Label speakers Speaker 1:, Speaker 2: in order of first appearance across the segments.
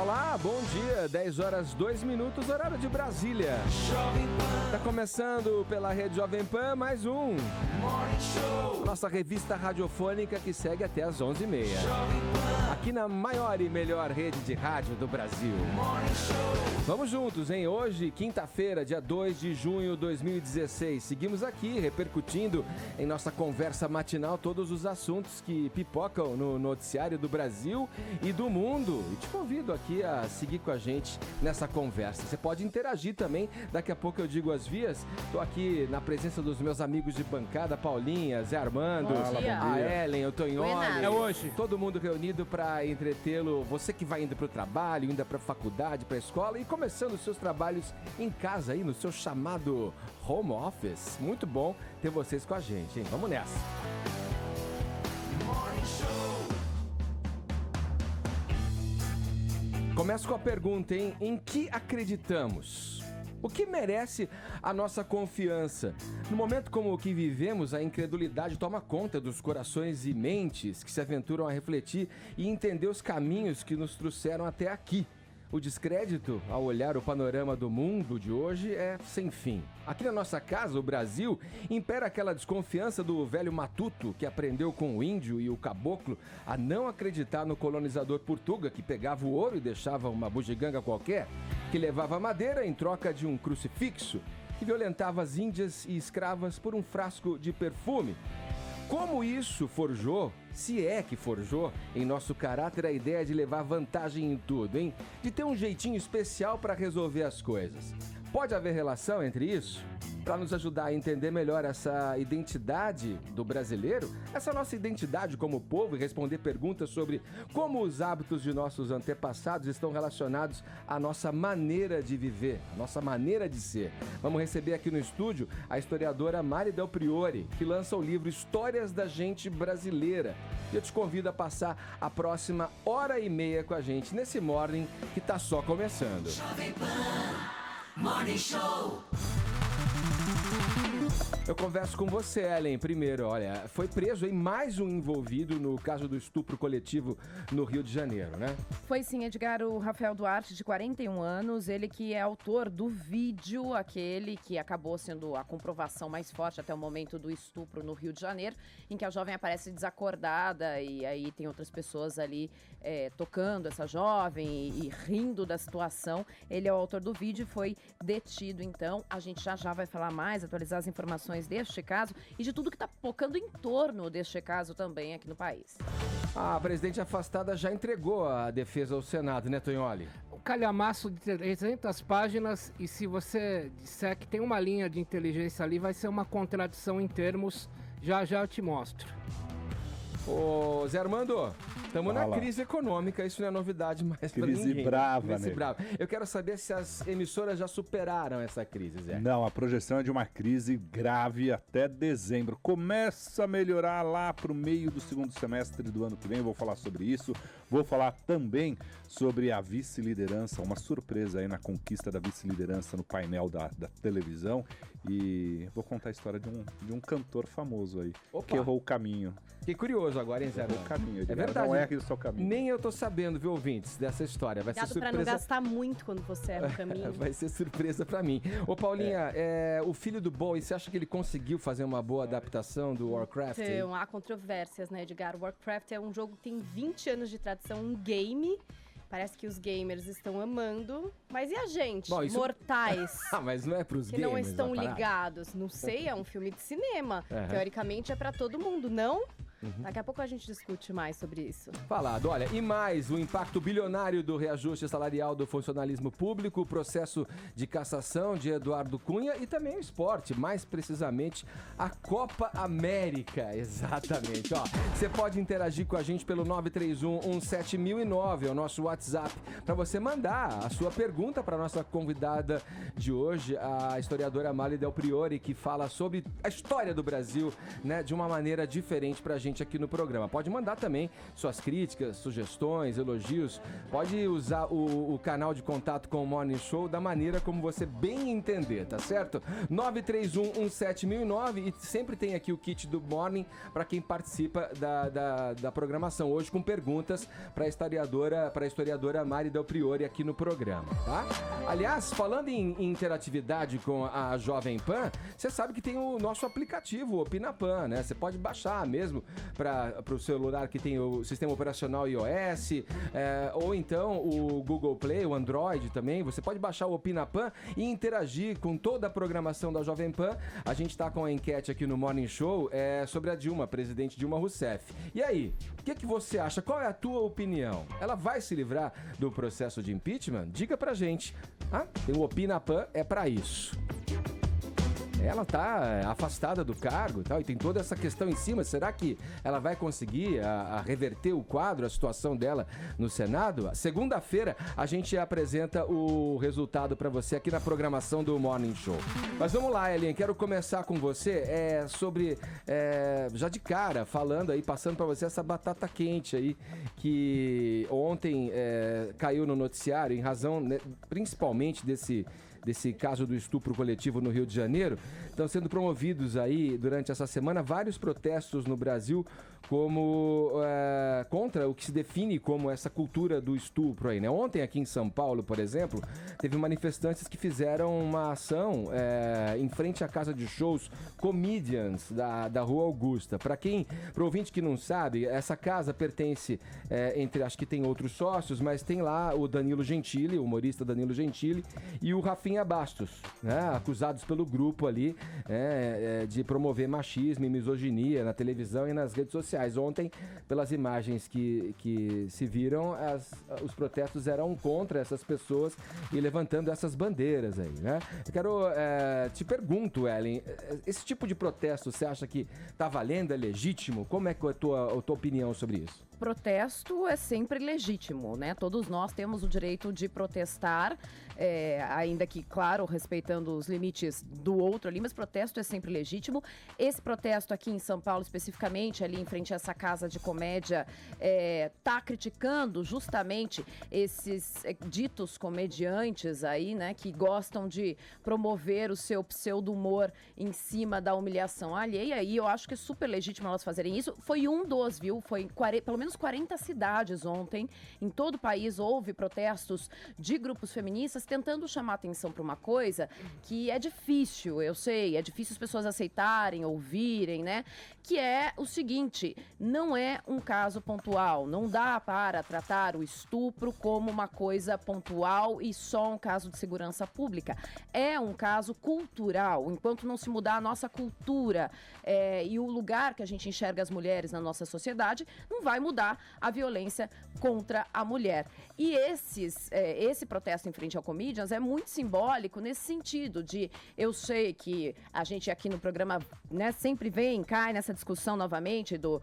Speaker 1: Olá, bom dia, 10 horas 2 minutos, horário de Brasília. Tá começando pela Rede Jovem Pan, mais um nossa revista radiofônica que segue até as 11h30. Aqui na maior e melhor rede de rádio do Brasil. Vamos juntos, hein? Hoje, quinta-feira, dia 2 de junho de 2016. Seguimos aqui repercutindo em nossa conversa matinal todos os assuntos que pipocam no noticiário do Brasil e do mundo. E te convido aqui a seguir com a gente nessa conversa. Você pode interagir também, daqui a pouco eu digo as vias. Estou aqui na presença dos meus amigos de bancada, Paulinha, Zé Armando, a Ellen, o Tonholi.
Speaker 2: É hoje.
Speaker 1: Todo mundo reunido para entretê-lo. Você que vai indo para o trabalho, indo para a faculdade, para a escola e começando os seus trabalhos em casa aí, no seu chamado home office. Muito bom ter vocês com a gente, hein? Vamos nessa. Começo com a pergunta, hein? Em que acreditamos? O que merece a nossa confiança? No momento como o que vivemos, a incredulidade toma conta dos corações e mentes que se aventuram a refletir e entender os caminhos que nos trouxeram até aqui. O descrédito, ao olhar o panorama do mundo de hoje, é sem fim. Aqui na nossa casa, o Brasil, impera aquela desconfiança do velho matuto que aprendeu com o índio e o caboclo a não acreditar no colonizador Portuga que pegava o ouro e deixava uma bugiganga qualquer, que levava madeira em troca de um crucifixo, que violentava as índias e escravas por um frasco de perfume. Como isso forjou, se é que forjou, em nosso caráter a ideia de levar vantagem em tudo, hein? De ter um jeitinho especial para resolver as coisas. Pode haver relação entre isso? Para nos ajudar a entender melhor essa identidade do brasileiro, essa nossa identidade como povo e responder perguntas sobre como os hábitos de nossos antepassados estão relacionados à nossa maneira de viver, à nossa maneira de ser. Vamos receber aqui no estúdio a historiadora Mari Del Priore, que lança o livro Histórias da Gente Brasileira. E eu te convido a passar a próxima hora e meia com a gente nesse Morning que tá só começando. Jovem Pan Morning Show. Eu converso com você, Ellen, primeiro. Olha, foi preso aí mais um envolvido no caso do estupro coletivo no Rio de Janeiro, né?
Speaker 2: Foi sim, Edgar, o Rafael Duarte, de 41 anos, ele que é autor do vídeo, aquele que acabou sendo a comprovação mais forte até o momento do estupro no Rio de Janeiro, em que a jovem aparece desacordada e aí tem outras pessoas ali tocando essa jovem e rindo da situação. Ele é o autor do vídeo e foi detido, então. A gente já vai falar mais, atualizar as informações deste caso e de tudo que está focando em torno deste caso também aqui no país.
Speaker 1: A presidente afastada já entregou a defesa ao Senado, né, Tonholi?
Speaker 3: O calhamaço de 300 páginas e se você disser que tem uma linha de inteligência ali, vai ser uma contradição em termos, já eu te mostro.
Speaker 1: Ô, Zé Armando, estamos na crise econômica, isso não é novidade mais para ninguém.
Speaker 4: Crise brava, né?
Speaker 1: Crise brava. Eu quero saber se as emissoras já superaram essa crise, Zé.
Speaker 4: Não, a projeção é de uma crise grave até dezembro. Começa a melhorar lá para o meio do segundo semestre do ano que vem. Vou falar sobre isso. Vou falar também sobre a vice-liderança, uma surpresa aí na conquista da vice-liderança no painel da televisão. E vou contar a história de um cantor famoso aí, que errou o caminho.
Speaker 1: Fiquei curioso agora, hein, Zé?
Speaker 4: Errou o caminho.
Speaker 1: É verdade.
Speaker 4: Não é aquele seu caminho.
Speaker 1: Nem eu tô sabendo, viu, ouvintes, dessa história. Vai ser surpresa.
Speaker 5: Pra não gastar muito quando você erra o caminho.
Speaker 1: Vai ser surpresa pra mim. Ô, Paulinha, o filho do Bowie, você acha que ele conseguiu fazer uma boa adaptação do Warcraft?
Speaker 5: Então, há controvérsias, né, Edgar? Warcraft é um jogo que tem 20 anos de tradição, um game. Parece que os gamers estão amando. Mas e a gente, mortais?
Speaker 1: Mas não é pros
Speaker 5: que
Speaker 1: gamers.
Speaker 5: Que não estão ligados. Não sei, é um filme de cinema. Teoricamente é pra todo mundo, não? Daqui a pouco a gente discute mais sobre isso.
Speaker 1: Falado, olha, e mais o impacto bilionário do reajuste salarial do funcionalismo público, o processo de cassação de Eduardo Cunha e também o esporte, mais precisamente a Copa América, exatamente. Ó, você pode interagir com a gente pelo 931-17009, é o nosso WhatsApp, para você mandar a sua pergunta para nossa convidada de hoje, a historiadora Mari Del Priore, que fala sobre a história do Brasil, né, de uma maneira diferente pra gente gente aqui no programa. Pode mandar também suas críticas, sugestões, elogios. Pode usar o canal de contato com o Morning Show da maneira como você bem entender, tá certo? 931-17009 e sempre tem aqui o kit do Morning para quem participa da programação. Hoje com perguntas para a historiadora Mari Del Priore aqui no programa, tá? Aliás, falando em interatividade com a Jovem Pan, você sabe que tem o nosso aplicativo, o Opinapan, né? Você pode baixar mesmo para o celular que tem o sistema operacional iOS, ou então o Google Play, o Android também. Você pode baixar o Opinapan e interagir com toda a programação da Jovem Pan. A gente está com a enquete aqui no Morning Show sobre a Dilma, presidente Dilma Rousseff. E aí, o que você acha? Qual é a tua opinião? Ela vai se livrar do processo de impeachment? Diga pra gente. Tem o Opinapan, é pra isso. Ela tá afastada do cargo e tal, e tem toda essa questão em cima. Será que ela vai conseguir reverter o quadro, a situação dela no Senado? Segunda-feira a gente apresenta o resultado para você aqui na programação do Morning Show. Mas vamos lá, Ellen, quero começar com você sobre, já de cara, falando aí, passando para você essa batata quente aí, que ontem caiu no noticiário em razão, né, principalmente desse caso do estupro coletivo no Rio de Janeiro. Estão sendo promovidos aí, durante essa semana, vários protestos no Brasil contra o que se define como essa cultura do estupro aí, né? Ontem, aqui em São Paulo, por exemplo, teve manifestantes que fizeram uma ação em frente à casa de shows Comedians da Rua Augusta. Para o ouvinte que não sabe, essa casa pertence, acho que tem outros sócios, mas tem lá o Danilo Gentili, o humorista Danilo Gentili, e o Rafinha Bastos, né, acusados pelo grupo ali de promover machismo e misoginia na televisão e nas redes sociais. Ontem, pelas imagens que se viram, os protestos eram contra essas pessoas e levantando essas bandeiras aí, né? Te pergunto, Ellen, esse tipo de protesto você acha que tá valendo, é legítimo? Como é que é a tua opinião sobre isso?
Speaker 2: Protesto é sempre legítimo, né? Todos nós temos o direito de protestar, ainda que, claro, respeitando os limites do outro ali, mas protesto é sempre legítimo. Esse protesto aqui em São Paulo, especificamente, ali em frente a essa casa de comédia, tá criticando justamente esses ditos comediantes aí, né? Que gostam de promover o seu pseudo-humor em cima da humilhação alheia, e eu acho que é super legítimo elas fazerem isso. Foi viu? Foi pelo menos 40 cidades ontem, em todo o país, houve protestos de grupos feministas tentando chamar atenção para uma coisa que é difícil, eu sei, é difícil as pessoas aceitarem, ouvirem, né? Que é o seguinte, não é um caso pontual, não dá para tratar o estupro como uma coisa pontual e só um caso de segurança pública. É um caso cultural, enquanto não se mudar a nossa cultura e o lugar que a gente enxerga as mulheres na nossa sociedade, não vai mudar a violência contra a mulher. E esse protesto em frente ao Comedians é muito simbólico nesse sentido de, eu sei que a gente aqui no programa, né, sempre cai nessa discussão novamente do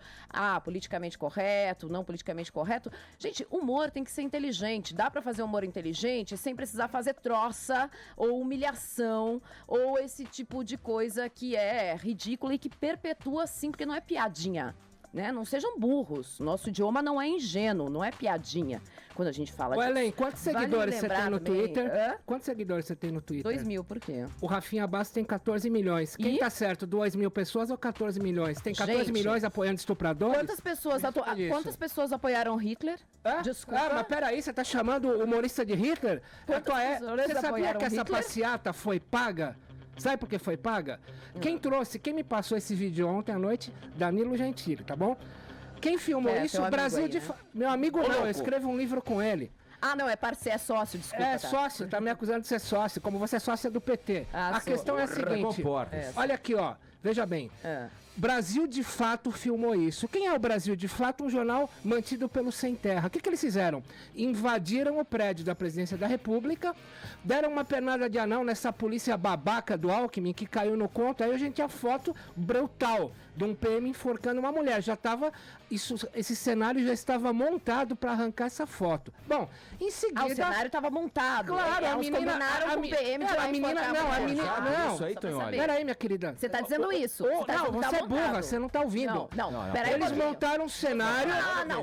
Speaker 2: politicamente correto, não politicamente correto. Gente, humor tem que ser inteligente. Dá pra fazer humor inteligente sem precisar fazer troça ou humilhação ou esse tipo de coisa que é ridícula e que perpetua sim, porque não é piadinha. Né? Não sejam burros. Nosso idioma não é ingênuo, não é piadinha. Quando a gente fala...
Speaker 3: Ellen, quantos seguidores você tem no Twitter? Quantos seguidores você tem no Twitter?
Speaker 2: 2.000, por quê?
Speaker 3: O Rafinha Bastos tem 14 milhões. Quem tá certo? 2.000 pessoas ou 14 milhões? Tem 14 milhões apoiando estupradores?
Speaker 2: Quantas pessoas apoiaram Hitler? Desculpa.
Speaker 3: Mas peraí, você tá chamando o humorista de Hitler? Você sabia que essa passeata foi paga? Sabe por que foi paga? Quem me passou esse vídeo ontem à noite? Danilo Gentili, tá bom? Quem filmou isso? O Brasil de... Meu amigo não, eu escrevo um livro com ele.
Speaker 2: Não, é sócio, desculpa.
Speaker 3: Sócio, tá me acusando de ser sócio, como você é sócia do PT. A questão é a seguinte, olha aqui, ó, veja bem. Brasil de Fato filmou isso. Quem é o Brasil de Fato? Um jornal mantido pelo Sem Terra. O que eles fizeram? Invadiram o prédio da Presidência da República, deram uma pernada de anão nessa polícia babaca do Alckmin que caiu no conto. Aí a gente tinha foto brutal de um PM enforcando uma mulher. Esse cenário já estava montado para arrancar essa foto. Bom, em seguida...
Speaker 2: o cenário estava montado.
Speaker 3: Claro, a menina...
Speaker 2: combinaram com o PM de
Speaker 3: a menina... Não,
Speaker 1: isso aí, Tonholi.
Speaker 3: Peraí, minha querida.
Speaker 2: Você tá dizendo isso.
Speaker 3: Você burra, você não tá ouvindo.
Speaker 2: Não.
Speaker 3: Peraí, eles montaram um cenário.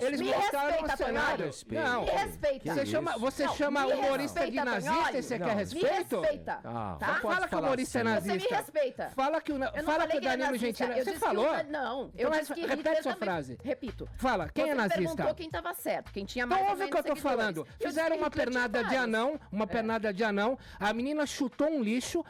Speaker 3: Eles montaram um cenário.
Speaker 2: Não, me respeita.
Speaker 3: Você chama humorista de nazista e você quer respeito?
Speaker 2: Me respeita.
Speaker 3: Tá? Fala que o humorista é nazista.
Speaker 2: Você me respeita.
Speaker 3: Fala que o Danilo Gentili... Você falou?
Speaker 2: Não, eu disse que
Speaker 3: repete sua frase.
Speaker 2: Repito.
Speaker 3: Fala, quem é nazista?
Speaker 2: Você perguntou quem tava certo, quem tinha mais
Speaker 3: então ouve o que eu tô falando. Fizeram uma pernada de anão, a menina chutou um lixo,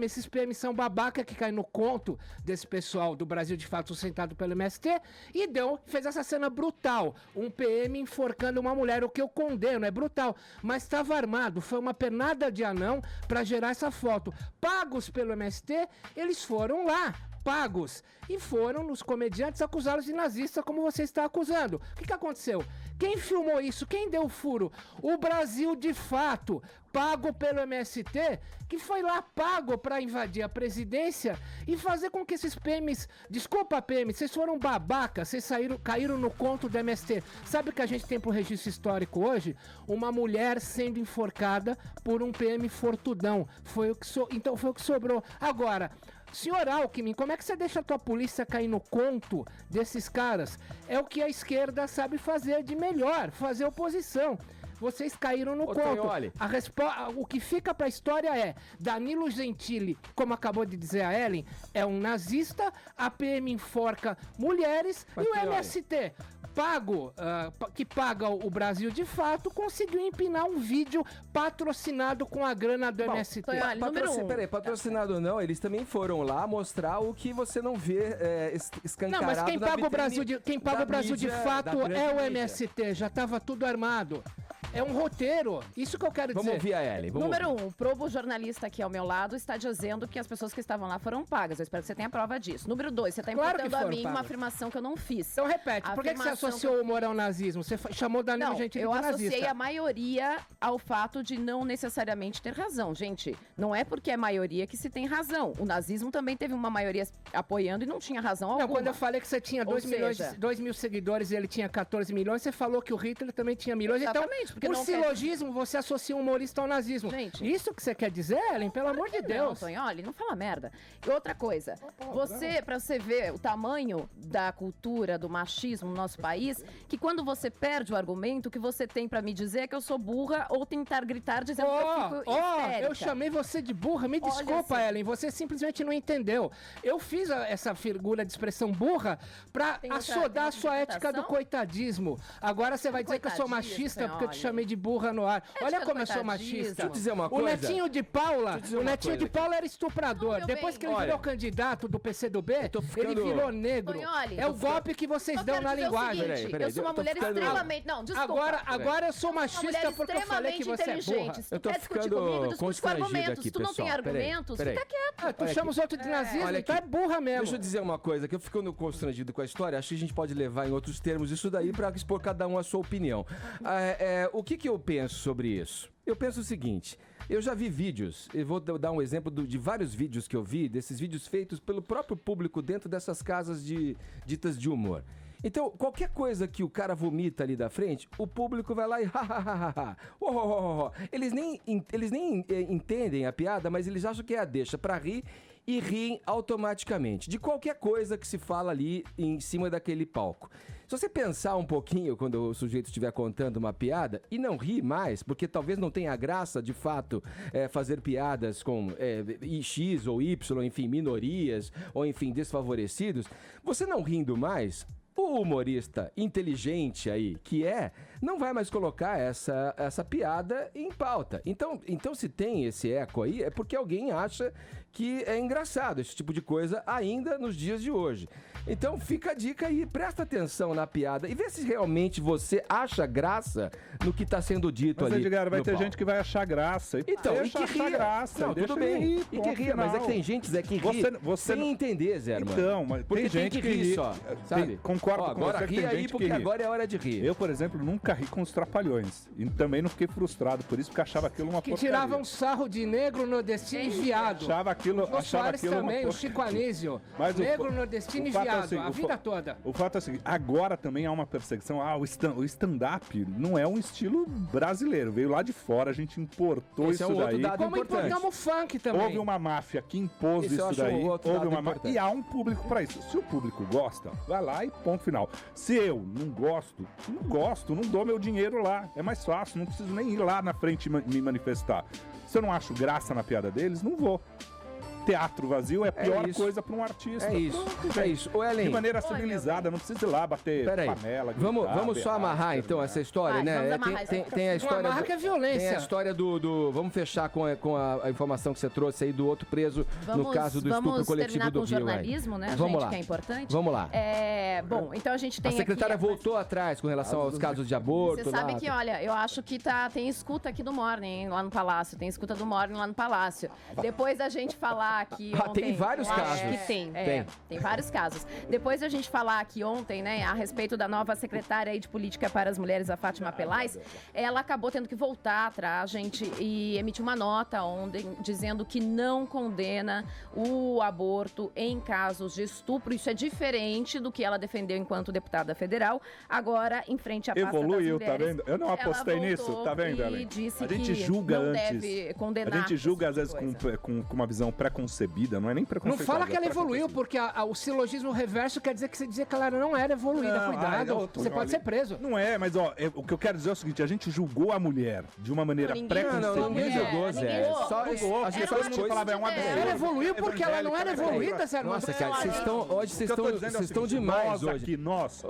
Speaker 3: esses PM são babaca que caem no conto desse pessoal do Brasil de Fato sustentado pelo MST, e fez essa cena brutal, um PM enforcando uma mulher, o que eu condeno, é brutal, mas estava armado, foi uma pernada de anão pra gerar essa foto. Pagos pelo MST, eles foram lá, pagos, e foram nos comediantes acusá-los de nazista, como você está acusando. O que aconteceu? Quem filmou isso? Quem deu o furo? O Brasil de Fato, pago pelo MST, que foi lá pago para invadir a presidência e fazer com que esses PMs... Desculpa, PM, vocês foram babacas, vocês caíram no conto do MST. Sabe o que a gente tem pro registro histórico hoje? Uma mulher sendo enforcada por um PM fortudão. Então foi o que sobrou. Agora... Senhor Alckmin, como é que você deixa a tua polícia cair no conto desses caras? É o que a esquerda sabe fazer de melhor, fazer oposição. Vocês caíram no conto. O que fica pra história é Danilo Gentili, como acabou de dizer a Ellen, é um nazista, a PM enforca mulheres e o MST, que paga o Brasil de Fato, conseguiu empinar um vídeo patrocinado com a grana do MST.
Speaker 1: Peraí, patrocinado não, eles também foram lá mostrar o que você não vê escancarado.
Speaker 3: Não, mas quem paga o Brasil de Fato é o MST, já tava tudo armado. É um roteiro, isso que eu quero dizer.
Speaker 1: Vamos ouvir a Ellen.
Speaker 2: Número 1, o Probo jornalista aqui ao meu lado está dizendo que as pessoas que estavam lá foram pagas. Eu espero que você tenha prova disso. Número 2, você está imputando a mim uma afirmação que eu não fiz.
Speaker 3: Então repete, por que você associou o humor ao nazismo? Você chamou Danilo Gentili de nazista.
Speaker 2: Eu associei a maioria ao fato de não necessariamente ter razão. Gente, não é porque é maioria que se tem razão. O nazismo também teve uma maioria apoiando e não tinha razão alguma.
Speaker 3: Não, quando eu falei que você tinha 2 mil seguidores e ele tinha 14 milhões, você falou que o Hitler também tinha milhões.
Speaker 2: Exatamente,
Speaker 3: então, por silogismo, você associa um humorista ao nazismo. Gente, isso que você quer dizer, Ellen? Pelo amor de Deus.
Speaker 2: Não, Tonholi, não fala merda. E outra coisa, pra você ver o tamanho da cultura, do machismo no nosso país, que quando você perde o argumento, o que você tem pra me dizer é que eu sou burra ou tentar gritar dizendo que eu fico histérica.
Speaker 3: Eu chamei você de burra, me desculpa, Ellen, você simplesmente não entendeu. Eu fiz essa figura de expressão burra pra assodar a sua ética do coitadismo. Agora você vai dizer que eu sou machista porque eu te chamei de burra no ar. Olha como eu sou machista.
Speaker 1: Deixa eu dizer uma coisa.
Speaker 3: O Netinho de Paula era estuprador.
Speaker 2: Não,
Speaker 3: depois que ele virou candidato do PCdoB, ele virou negro.
Speaker 2: Tonholi,
Speaker 3: é o golpe que vocês dão na linguagem.
Speaker 2: Eu sou uma mulher extremamente... Não, desculpa.
Speaker 3: Agora eu sou machista porque eu falei que você é burra.
Speaker 2: Se tu quer discutir comigo, discute com argumentos. Se tu não tem argumentos, fica quieto.
Speaker 3: Tu chama os outros de nazismo, então é burra mesmo.
Speaker 1: Deixa eu dizer uma coisa, que eu fico constrangido com a história, acho que a gente pode levar em outros termos isso daí pra expor cada um a sua opinião. O que eu penso sobre isso? Eu penso o seguinte, eu já vi vídeos, eu vou dar um exemplo de vários vídeos que eu vi, desses vídeos feitos pelo próprio público dentro dessas casas ditas de humor. Então, qualquer coisa que o cara vomita ali da frente, o público vai lá e Eles nem entendem a piada, mas eles acham que é a deixa pra rir e riem automaticamente de qualquer coisa que se fala ali em cima daquele palco. Se você pensar um pouquinho quando o sujeito estiver contando uma piada e não rir mais, porque talvez não tenha graça de fato fazer piadas com X ou Y, enfim, minorias ou enfim, desfavorecidos, você não rindo mais, o humorista inteligente aí, não vai mais colocar essa piada em pauta. Então, se tem esse eco aí, é porque alguém acha que é engraçado esse tipo de coisa ainda nos dias de hoje. Então fica a dica aí, presta atenção na piada e vê se realmente você acha graça no que está sendo dito ali.
Speaker 4: Mas, Edgar, vai ter gente que vai achar graça.
Speaker 1: Então, e que achar graça. Não, tudo bem. E que ria, mas é que tem gente, Zé, que ri sem entender, Zé, mano.
Speaker 4: Então, mas
Speaker 1: porque
Speaker 4: tem gente que ri
Speaker 1: só, sabe?
Speaker 4: Concordo com
Speaker 1: agora
Speaker 4: você.
Speaker 1: Agora ri aí, porque agora é hora de rir.
Speaker 4: Eu, por exemplo, nunca nunca ri com os Trapalhões. E também não fiquei frustrado por isso, porque achava aquilo uma porcaria.
Speaker 3: Que tirava um sarro de negro, nordestino e viado.
Speaker 4: Achava aquilo
Speaker 3: também, o Chico Anísio. Negro, nordestino e viado, a vida toda.
Speaker 4: O fato é o seguinte, agora também há uma perseguição. O stand-up não é um estilo brasileiro. Veio lá de fora, a gente importou isso daí.
Speaker 3: Como importamos o funk também.
Speaker 4: Houve uma máfia que impôs isso daí. E há um público para isso. Se o público gosta, vai lá e ponto final. Se eu não gosto, não dou meu dinheiro lá. É mais fácil, não preciso nem ir lá na frente me manifestar. Se eu não acho graça na piada deles, não vou. Teatro vazio é a pior coisa para um artista.
Speaker 1: É isso. O Ellen,
Speaker 4: de maneira civilizada, não precisa ir lá bater panela.
Speaker 1: Vamos só amarrar então essa história, né? Tem a história.
Speaker 3: Que é violência.
Speaker 1: Tem a história do vamos fechar com a informação que você trouxe aí do outro preso no caso do estupro coletivo do Rio.
Speaker 2: Vamos terminar com o jornalismo, né,
Speaker 1: vamos
Speaker 2: gente,
Speaker 1: lá.
Speaker 2: que é importante.
Speaker 1: Vamos lá.
Speaker 2: Bom, então a gente tem
Speaker 1: a secretária voltou atrás com relação aos casos de aborto.
Speaker 2: Você sabe que, olha, eu acho que tem escuta aqui do Morning lá no Palácio. Tem escuta do Morning lá no Palácio. Depois a gente falar que
Speaker 1: tem vários casos.
Speaker 2: Que tem vários casos. Depois a gente falar aqui ontem, né, a respeito da nova secretária aí de Política para as Mulheres, a Fátima Pelais, ela acabou tendo que voltar atrás, gente, e emitiu uma nota ontem dizendo que não condena o aborto em casos de estupro. Isso é diferente do que ela defendeu enquanto deputada federal. Agora, em frente à pasta das mulheres,
Speaker 4: tá vendo? Eu não apostei nisso, tá vendo, Ellen? A gente julga antes.
Speaker 2: Deve condenar.
Speaker 4: A gente julga às vezes com uma visão preconcebida, não é nem preconceituosa.
Speaker 3: Não fala que ela evoluiu, porque o silogismo reverso quer dizer que você dizia que ela não era evoluída. Cuidado, você pode ser preso.
Speaker 4: Não é, mas o que eu quero dizer é o seguinte, a gente julgou a mulher de uma maneira preconcebida.
Speaker 1: Ninguém julgou, Zé.
Speaker 4: A gente só falava, é um absurdo.
Speaker 3: Ela evoluiu porque ela não era evoluída, Zé.
Speaker 1: Nossa, cara, vocês estão demais hoje.
Speaker 4: Nós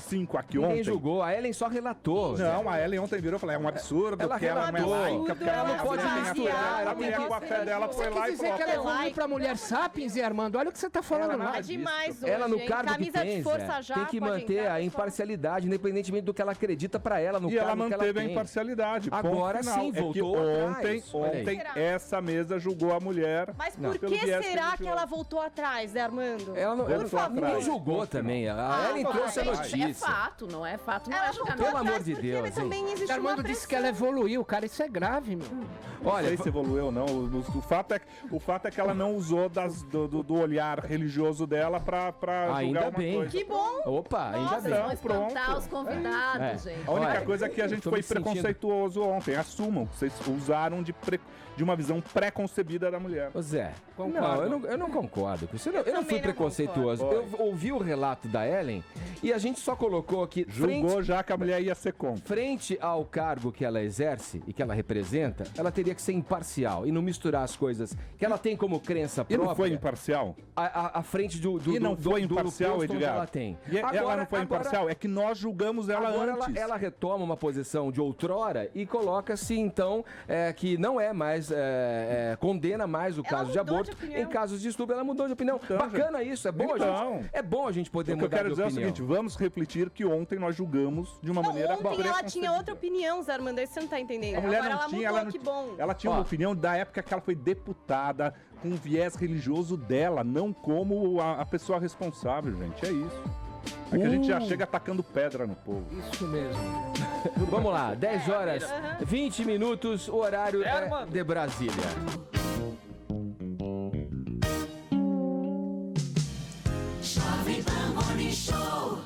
Speaker 4: 5 aqui ontem.
Speaker 1: Ninguém julgou, a Ellen só relatou.
Speaker 4: Não, a Ellen ontem virou e falou, é um absurdo,
Speaker 1: ela
Speaker 4: que ela não é laica, porque
Speaker 1: ela não pode misturar.
Speaker 4: A mulher com a fé dela foi lá e
Speaker 3: dizer que ela evoluiu pra mulher sapiens, e Armando, olha o que você tá falando lá.
Speaker 5: É demais hoje,
Speaker 1: ela no cargo
Speaker 5: camisa
Speaker 1: que tem,
Speaker 5: de força já
Speaker 1: tem que manter a imparcialidade, independentemente do que ela acredita pra ela no cargo que ela tem.
Speaker 4: E ela manteve a imparcialidade.
Speaker 1: Agora sim, voltou
Speaker 4: ontem essa mesa julgou a mulher.
Speaker 5: Mas por que será que ela voltou atrás, né, Armando?
Speaker 1: Ela não julgou também. A Ellen trouxe a notícia.
Speaker 2: É fato, não é fato, não é julgamento.
Speaker 1: Pelo amor de Deus,
Speaker 3: Armando disse que ela evoluiu, cara, isso é grave, meu.
Speaker 4: Olha, não sei se evoluiu ou não. O fato é que ela não usou do olhar religioso dela pra julgar uma coisa.
Speaker 5: Que bom!
Speaker 1: Opa, ainda bem.
Speaker 2: Vamos espantar os convidados, gente.
Speaker 4: A única coisa é que a gente foi preconceituoso ontem. Assumam, vocês usaram de uma visão pré-concebida da mulher.
Speaker 1: Ô Zé, eu não concordo com isso. Eu não fui preconceituoso. Eu ouvi o relato da Ellen e a gente só colocou aqui...
Speaker 4: Julgou já que a mulher ia ser contra.
Speaker 1: Frente ao cargo que ela exerce e que ela representa, ela teria que ser imparcial e não misturar as coisas que ela tem como crença própria.
Speaker 4: E não foi imparcial?
Speaker 1: À frente do
Speaker 4: E não foi imparcial, Edgar?
Speaker 1: Ela tem.
Speaker 4: Ela não foi imparcial? É que nós julgamos ela antes.
Speaker 1: Ela retoma uma posição de outrora e coloca-se, então, que não é mais... condena mais o caso de aborto. Em casos de estupro, ela mudou de opinião. Então, bacana isso, é bom, é bom a gente poder mudar de opinião. O que eu quero dizer é o seguinte,
Speaker 4: vamos refletir que ontem nós julgamos de uma maneira...
Speaker 5: Ontem ela tinha outra opinião, Zé Armando, isso você não tá entendendo.
Speaker 4: A mulher
Speaker 5: Agora
Speaker 4: não
Speaker 5: ela
Speaker 4: tinha,
Speaker 5: mudou, que bom.
Speaker 4: Ela tinha uma opinião da época que ela foi deputada, com o viés religioso dela, não como a pessoa responsável, gente. É isso. É que a gente já chega atacando pedra no povo.
Speaker 3: Isso mesmo.
Speaker 1: Vamos lá, 10 horas, 20 minutos, o horário é de Brasília.
Speaker 6: Jovem Pan Morning Show.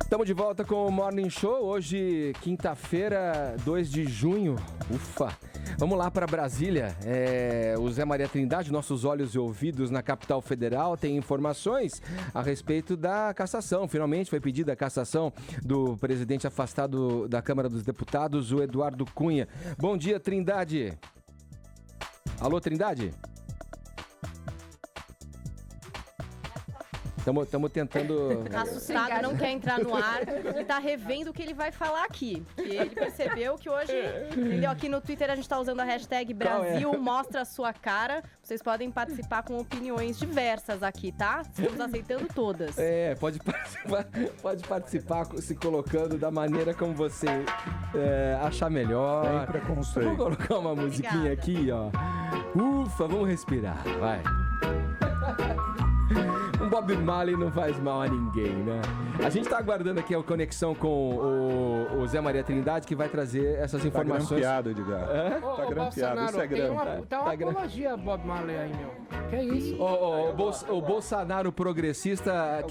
Speaker 1: Estamos de volta com o Morning Show, hoje quinta-feira, 2 de junho, ufa! Vamos lá para Brasília, o Zé Maria Trindade, nossos olhos e ouvidos na capital federal, tem informações a respeito da cassação. Finalmente foi pedida a cassação do presidente afastado da Câmara dos Deputados, o Eduardo Cunha. Bom dia, Trindade. Alô, Trindade? Estamos tentando...
Speaker 5: Assustado, não quer entrar no ar. Ele tá revendo o que ele vai falar aqui. E ele percebeu que hoje, entendeu? Aqui no Twitter a gente tá usando a hashtag Brasil Mostra a Sua Cara. Vocês podem participar com opiniões diversas aqui, tá? Estamos aceitando todas.
Speaker 1: Pode participar se colocando da maneira como você achar melhor.
Speaker 4: Sem preconceito.
Speaker 1: Vamos colocar uma musiquinha aqui, ó. Ufa, vamos respirar, vai. Bob Marley não faz mal a ninguém, né? A gente tá aguardando aqui a conexão com o Zé Maria Trindade, que vai trazer essas informações.
Speaker 4: Tá grampeado, Edgar. Tá grampeado, isso é grande.
Speaker 3: Tá uma apologia Bob Marley aí, meu. Que é isso?
Speaker 1: O Bolsonaro progressista...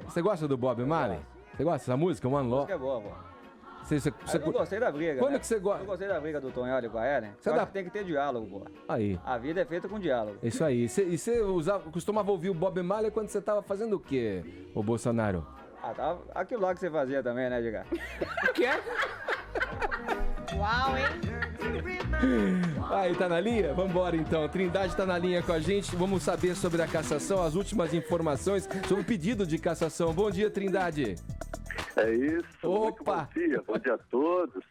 Speaker 1: Você gosta do Bob Marley? Você gosta dessa música, One Love?
Speaker 7: Música é boa, pô.
Speaker 1: Eu
Speaker 7: não gostei da briga,
Speaker 1: Quando
Speaker 7: né?
Speaker 1: que você gosta?
Speaker 7: Eu gostei da briga do Tonholi com a Ellen. Tem que ter diálogo, pô.
Speaker 1: Aí.
Speaker 7: A vida é feita com diálogo.
Speaker 1: Isso aí. E você costumava ouvir o Bob Marley quando você tava fazendo o quê, o Bolsonaro?
Speaker 7: Tava aquilo lá que você fazia também, né, Edgar?
Speaker 3: O quê?
Speaker 5: Uau, hein?
Speaker 1: Aí, tá na linha? Vambora então. Trindade tá na linha com a gente. Vamos saber sobre a cassação, as últimas informações sobre o pedido de cassação. Bom dia, Trindade.
Speaker 8: É isso.
Speaker 1: Opa!
Speaker 8: Bom dia a todos.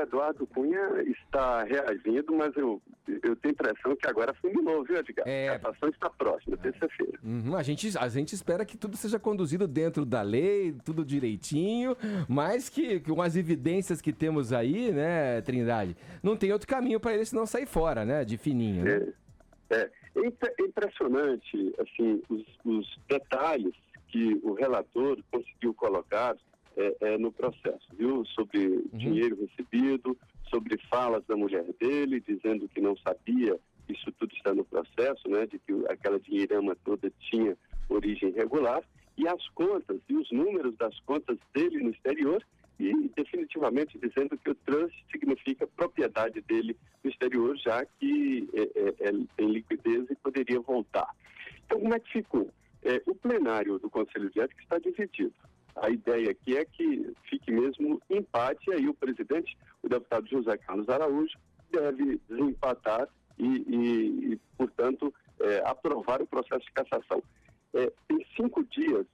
Speaker 8: Eduardo Cunha está reagindo, mas eu tenho a impressão que agora fulminou, viu, Edgar? A cassação está próxima, terça-feira.
Speaker 1: A gente espera que tudo seja conduzido dentro da lei, tudo direitinho, mas que com as evidências que temos aí, né, Trindade, não tem outro caminho para ele senão sair fora, né, de fininho, né?
Speaker 8: É impressionante, assim, os detalhes que o relator conseguiu colocar no processo, viu? Sobre dinheiro recebido, sobre falas da mulher dele, dizendo que não sabia, isso tudo está no processo, né? De que aquela dinheirama toda tinha origem irregular, e as contas, e os números das contas dele no exterior, e definitivamente dizendo que o trust significa propriedade dele no exterior, já que tem liquidez e poderia voltar. Então, como é que ficou? O plenário do Conselho de Ética está dividido. A ideia aqui é que fique mesmo empate, e aí o presidente, o deputado José Carlos Araújo, deve desempatar e portanto, aprovar o processo de cassação. Tem 5 dias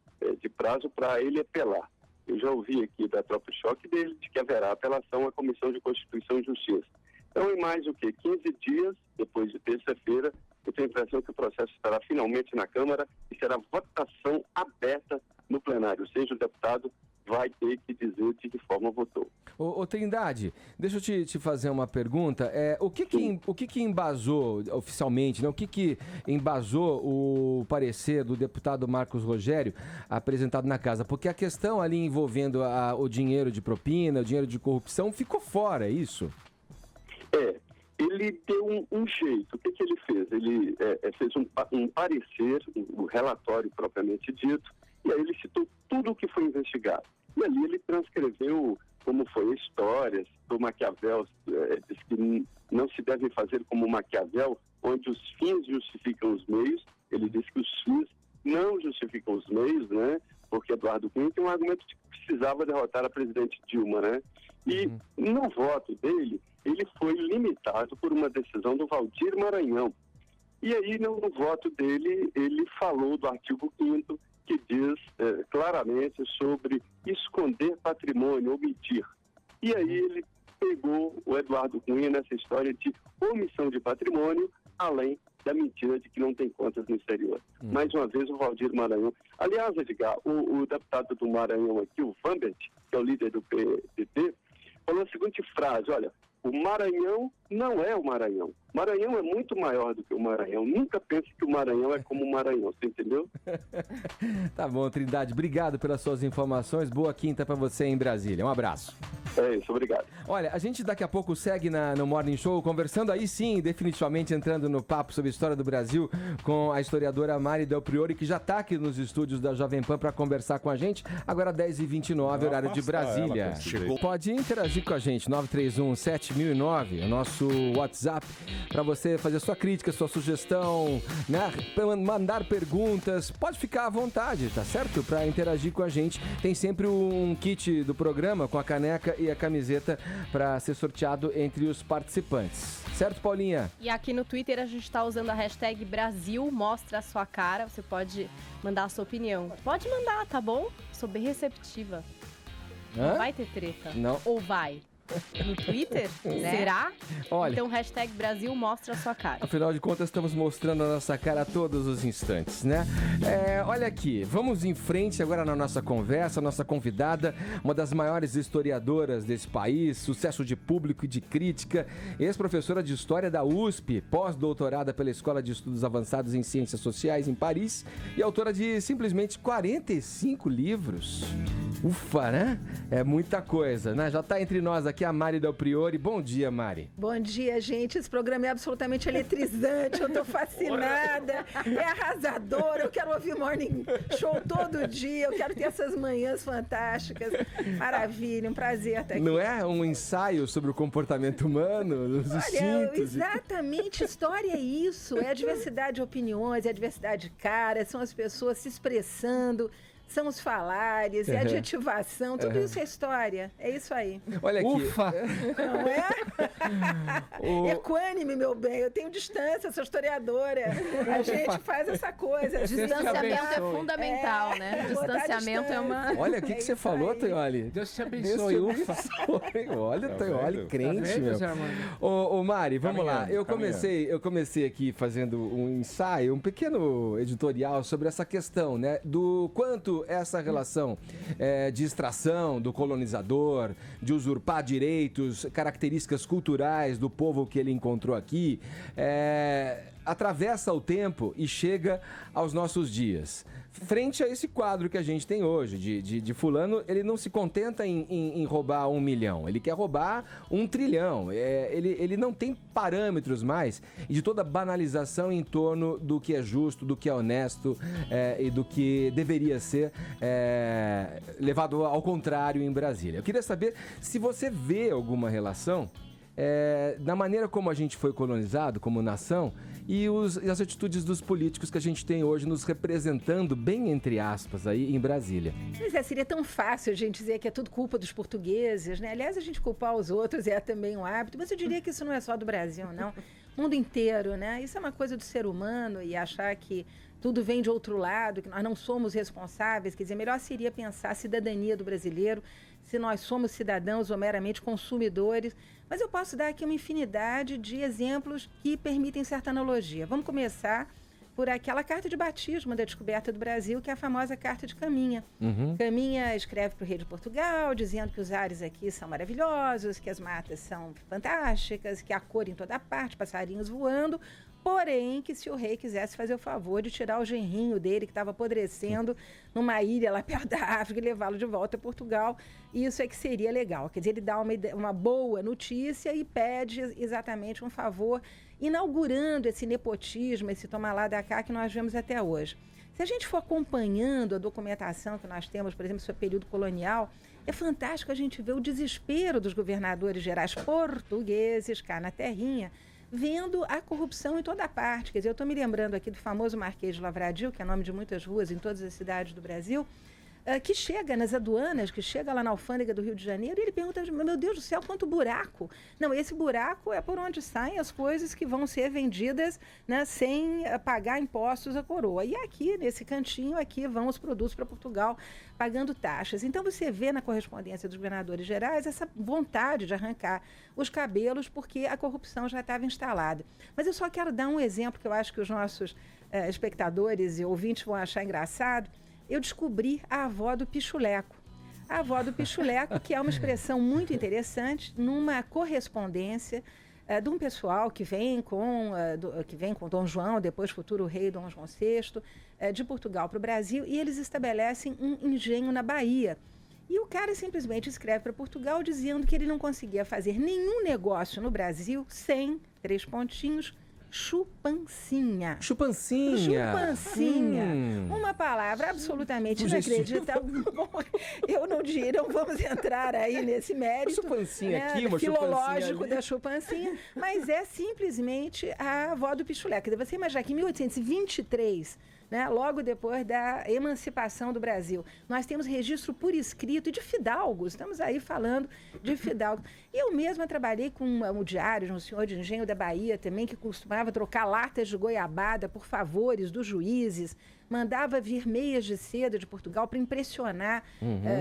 Speaker 8: de prazo para ele apelar. Eu já ouvi aqui da tropa choque dele de que haverá apelação à Comissão de Constituição e Justiça. Então, em mais 15 dias, depois de terça-feira, eu tenho a impressão que o processo estará finalmente na Câmara e será votação aberta no plenário. Ou seja, o deputado vai ter que dizer de que forma votou.
Speaker 1: Ô Trindade, deixa eu te fazer uma pergunta. O que embasou oficialmente, né? O que embasou o parecer do deputado Marcos Rogério apresentado na casa? Porque a questão ali envolvendo o dinheiro de propina, o dinheiro de corrupção, ficou fora, é isso?
Speaker 8: Ele deu um jeito. O que ele fez? Ele fez um parecer, o relatório propriamente dito, e aí ele citou tudo o que foi investigado. E ali ele transcreveu como foi a história, do Maquiavel, diz que não se deve fazer como Maquiavel, onde os fins justificam os meios. Ele diz que os fins não justificam os meios, né? Porque Eduardo Cunha tem um argumento de que precisava derrotar a presidente Dilma, né? E no voto dele, ele foi limitado por uma decisão do Valdir Maranhão. E aí, no voto dele, ele falou do artigo 5º, que diz claramente sobre esconder patrimônio, omitir. E aí ele pegou o Eduardo Cunha nessa história de omissão de patrimônio, além da mentira de que não tem contas no exterior. Mais uma vez, o Valdir Maranhão. Aliás, Edgar, o deputado do Maranhão aqui, o Vambert, que é o líder do PDT, falou a seguinte frase: olha, o Maranhão não é o Maranhão. Maranhão é muito maior do que o Maranhão. Nunca pense que o Maranhão é como o Maranhão, você entendeu?
Speaker 1: Tá bom, Trindade. Obrigado pelas suas informações. Boa quinta pra você em Brasília. Um abraço.
Speaker 8: É isso, obrigado.
Speaker 1: Olha, a gente daqui a pouco segue no Morning Show, conversando aí sim, definitivamente entrando no papo sobre a história do Brasil com a historiadora Mari Del Priore, que já tá aqui nos estúdios da Jovem Pan para conversar com a gente. Agora 10h29, horário de Brasília. Pode interagir com a gente, 931-7009, o nosso WhatsApp, para você fazer sua crítica, sua sugestão, né? Mandar perguntas. Pode ficar à vontade, tá certo? Para interagir com a gente. Tem sempre um kit do programa com a caneca e a camiseta para ser sorteado entre os participantes. Certo, Paulinha?
Speaker 5: E aqui no Twitter a gente tá usando a hashtag Brasil Mostra a Sua Cara. Você pode mandar a sua opinião. Pode mandar, tá bom? Sou bem receptiva. Não vai ter treta.
Speaker 1: Não.
Speaker 5: Ou vai? no Twitter? Né? Será?
Speaker 1: Olha,
Speaker 5: então, hashtag Brasil mostra a sua cara.
Speaker 1: Afinal de contas, estamos mostrando a nossa cara a todos os instantes, né? Olha aqui, vamos em frente agora na nossa conversa, nossa convidada, uma das maiores historiadoras desse país, sucesso de público e de crítica, ex-professora de História da USP, pós-doutorada pela Escola de Estudos Avançados em Ciências Sociais em Paris e autora de simplesmente 45 livros. Ufa, né? É muita coisa, né? Já está entre nós aqui a Mari Del Priore. Bom dia, Mari.
Speaker 9: Bom dia, gente. Esse programa é absolutamente eletrizante. Eu tô fascinada. É arrasador. Eu quero ouvir Morning Show todo dia. Eu quero ter essas manhãs fantásticas. Maravilha, um prazer estar aqui.
Speaker 1: Não é um ensaio sobre o comportamento humano, os instintos?
Speaker 9: Exatamente. História é isso. É a diversidade de opiniões, é a diversidade de caras, são as pessoas se expressando. São os falares, é adjetivação, tudo isso é história. É isso aí.
Speaker 1: Olha aqui.
Speaker 3: Ufa!
Speaker 9: Não é? Equânime, meu bem. Eu tenho distância, sou historiadora. A gente faz essa coisa.
Speaker 2: Distanciamento é fundamental, né? Distanciamento é uma...
Speaker 1: Olha, o que você falou, Tonholi?
Speaker 3: Deus te abençoe, ufa!
Speaker 1: Olha, Tonholi, crente, meu. Ô, Mari, vamos lá. Eu comecei aqui fazendo um ensaio, um pequeno editorial sobre essa questão, né? Do quanto essa relação de extração do colonizador, de usurpar direitos, características culturais do povo que ele encontrou aqui, atravessa o tempo e chega aos nossos dias. Frente a esse quadro que a gente tem hoje, de fulano, ele não se contenta em roubar 1 milhão, ele quer roubar 1 trilhão. Ele não tem parâmetros mais e de toda banalização em torno do que é justo, do que é honesto e do que deveria ser levado ao contrário em Brasília. Eu queria saber se você vê alguma relação na maneira como a gente foi colonizado como nação e as atitudes dos políticos que a gente tem hoje nos representando, bem entre aspas, aí em Brasília.
Speaker 9: Pois seria tão fácil a gente dizer que é tudo culpa dos portugueses, né? Aliás, a gente culpar os outros é também um hábito, mas eu diria que isso não é só do Brasil, não. O mundo inteiro, né? Isso é uma coisa do ser humano e achar que tudo vem de outro lado, que nós não somos responsáveis, quer dizer, melhor seria pensar a cidadania do brasileiro, se nós somos cidadãos ou meramente consumidores. Mas eu posso dar aqui uma infinidade de exemplos que permitem certa analogia. Vamos começar por aquela carta de batismo da descoberta do Brasil, que é a famosa Carta de Caminha. Caminha escreve para o rei de Portugal, dizendo que os ares aqui são maravilhosos, que as matas são fantásticas, que há cor em toda parte, passarinhos voando, porém que se o rei quisesse fazer o favor de tirar o genrinho dele, que estava apodrecendo numa ilha lá perto da África, e levá-lo de volta a Portugal, isso é que seria legal. Quer dizer, ele dá uma boa notícia e pede exatamente um favor, inaugurando esse nepotismo, esse toma lá da cá que nós vemos até hoje. Se a gente for acompanhando a documentação que nós temos, por exemplo, sobre o período colonial, é fantástico a gente ver o desespero dos governadores gerais portugueses cá na terrinha, vendo a corrupção em toda parte. Quer dizer, eu estou me lembrando aqui do famoso Marquês de Lavradio, que é nome de muitas ruas em todas as cidades do Brasil, que chega nas aduanas, que chega lá na alfândega do Rio de Janeiro, e ele pergunta, meu Deus do céu, quanto buraco! Não, esse buraco é por onde saem as coisas que vão ser vendidas, né, sem pagar impostos à coroa. E aqui, nesse cantinho, aqui vão os produtos para Portugal, pagando taxas. Então, você vê na correspondência dos governadores gerais essa vontade de arrancar os cabelos, porque a corrupção já estava instalada. Mas eu só quero dar um exemplo que eu acho que os nossos espectadores e ouvintes vão achar engraçado. Eu descobri a avó do pichuleco. A avó do pichuleco, que é uma expressão muito interessante, numa correspondência de um pessoal que vem com Dom João, depois futuro rei Dom João VI, de Portugal para o Brasil, e eles estabelecem um engenho na Bahia. E o cara simplesmente escreve para Portugal dizendo que ele não conseguia fazer nenhum negócio no Brasil sem, 3 pontinhos, chupancinha.
Speaker 1: Chupancinha.
Speaker 9: Uma palavra absolutamente inacreditável. Bom, eu não diria, não vamos entrar aí nesse mérito filológico da chupancinha, mas é simplesmente a avó do pichuleco. Você imaginar que em 1823, né, logo depois da emancipação do Brasil. Nós temos registro por escrito de fidalgos, estamos aí falando de fidalgos. Eu mesma trabalhei com o diário de um senhor de engenho da Bahia também, que costumava trocar latas de goiabada por favores dos juízes, mandava vir meias de seda de Portugal para impressionar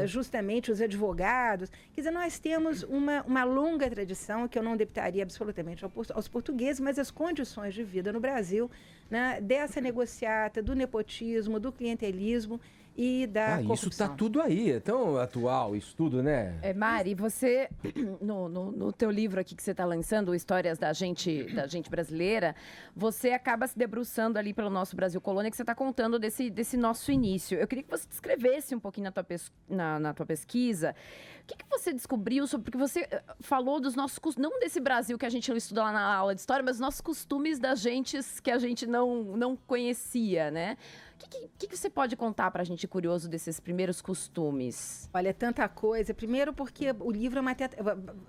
Speaker 9: justamente os advogados. Quer dizer, nós temos uma longa tradição, que eu não debitaria absolutamente aos portugueses, mas as condições de vida no Brasil, né, dessa negociata, do nepotismo, do clientelismo e da corrupção.
Speaker 1: Isso está tudo aí, é tão atual isso tudo, né?
Speaker 2: Mari, você, no teu livro aqui que você está lançando, Histórias da Gente Brasileira, você acaba se debruçando ali pelo nosso Brasil Colônia, que você está contando desse nosso início. Eu queria que você descrevesse um pouquinho na tua pesquisa, o que você descobriu sobre, porque você falou dos nossos costumes, não desse Brasil que a gente estuda lá na aula de história, mas dos nossos costumes das gentes que a gente não conhecia, né? O que você pode contar para a gente curioso desses primeiros costumes?
Speaker 9: Olha, tanta coisa. Primeiro porque o livro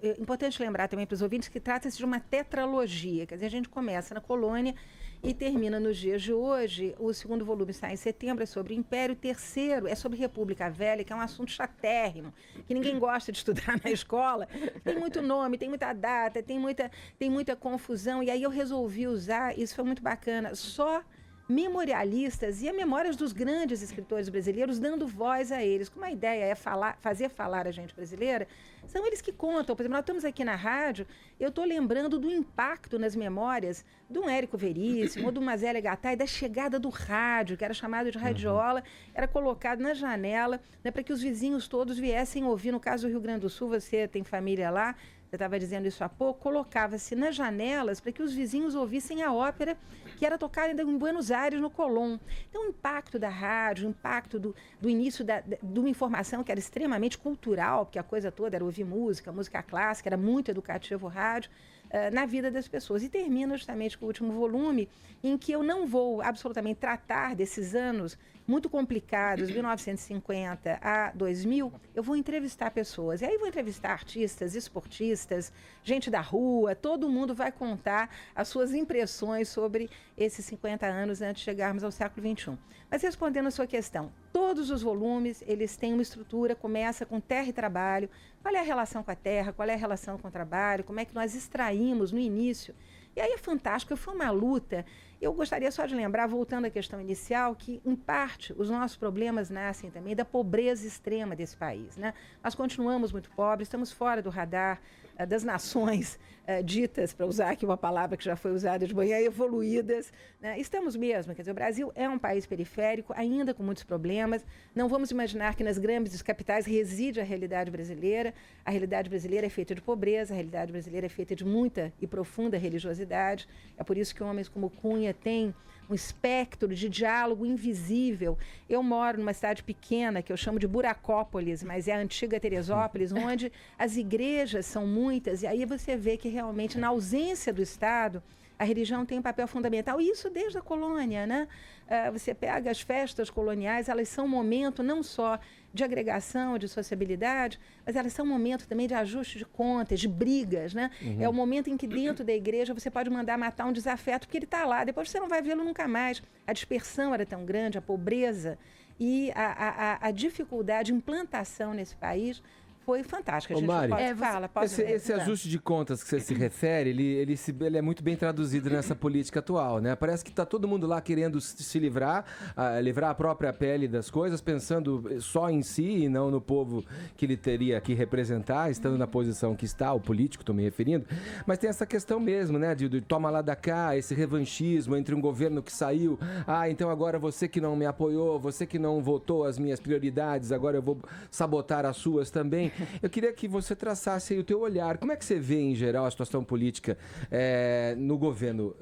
Speaker 9: é importante lembrar também para os ouvintes que trata-se de uma tetralogia. Quer dizer, a gente começa na colônia e termina nos dias de hoje. O segundo volume sai em setembro, é sobre o Império. O terceiro é sobre República Velha, que é um assunto chatérrimo, que ninguém gosta de estudar na escola. Tem muito nome, tem muita data, tem muita confusão. E aí eu resolvi usar, isso foi muito bacana, só memorialistas e a memórias dos grandes escritores brasileiros, dando voz a eles. Como a ideia é fazer falar a gente brasileira, são eles que contam. Por exemplo, nós estamos aqui na rádio, eu estou lembrando do impacto nas memórias de um Érico Veríssimo ou de uma Zélia Gattai, da chegada do rádio, que era chamado de radiola, era colocado na janela, né, para que os vizinhos todos viessem ouvir. No caso do Rio Grande do Sul, você tem família lá, você estava dizendo isso há pouco, colocava-se nas janelas para que os vizinhos ouvissem a ópera que era tocada ainda em Buenos Aires, no Colón. Então, o impacto da rádio, o impacto do início de uma informação que era extremamente cultural, porque a coisa toda era ouvir música clássica, era muito educativo o rádio, na vida das pessoas. E termina justamente com o último volume, em que eu não vou absolutamente tratar desses anos muito complicados, 1950 a 2000, eu vou entrevistar pessoas. E aí vou entrevistar artistas, esportistas, gente da rua, todo mundo vai contar as suas impressões sobre esses 50 anos antes de chegarmos ao século XXI. Mas respondendo a sua questão, todos os volumes, eles têm uma estrutura, começa com terra e trabalho. Qual é a relação com a terra, qual é a relação com o trabalho, como é que nós extraímos no início. E aí é fantástico, foi uma luta. Eu gostaria só de lembrar, voltando à questão inicial, que, em parte, os nossos problemas nascem também da pobreza extrema desse país, né? Nós continuamos muito pobres, estamos fora do radar das nações ditas, para usar aqui uma palavra que já foi usada de manhã, evoluídas, né? Estamos mesmo, quer dizer, o Brasil é um país periférico, ainda com muitos problemas. Não vamos imaginar que nas grandes capitais reside a realidade brasileira. A realidade brasileira é feita de pobreza, a realidade brasileira é feita de muita e profunda religiosidade. É por isso que homens como Cunha têm um espectro de diálogo invisível. Eu moro numa cidade pequena, que eu chamo de Buracópolis, mas é a antiga Teresópolis, onde as igrejas são muitas, e aí você vê que realmente, na ausência do Estado, a religião tem um papel fundamental, e isso desde a colônia, né? Você pega as festas coloniais, elas são um momento não só de agregação, de sociabilidade, mas elas são um momento também de ajuste de contas, de brigas, né? É o momento em que dentro da igreja você pode mandar matar um desafeto, porque ele está lá, depois você não vai vê-lo nunca mais. A dispersão era tão grande, a pobreza e a dificuldade de implantação nesse país foi fantástica. A gente
Speaker 1: Mari,
Speaker 9: esse
Speaker 1: ajuste de contas que você se refere, ele é muito bem traduzido nessa política atual, né? Parece que está todo mundo lá querendo se livrar a própria pele das coisas, pensando só em si e não no povo que ele teria que representar, estando na posição que está, o político, estou me referindo. Mas tem essa questão mesmo, né? De toma lá da cá, esse revanchismo entre um governo que saiu. Então agora você que não me apoiou, você que não votou as minhas prioridades, agora eu vou sabotar as suas também. Eu queria que você traçasse aí o teu olhar. Como é que você vê, em geral, a situação política no governo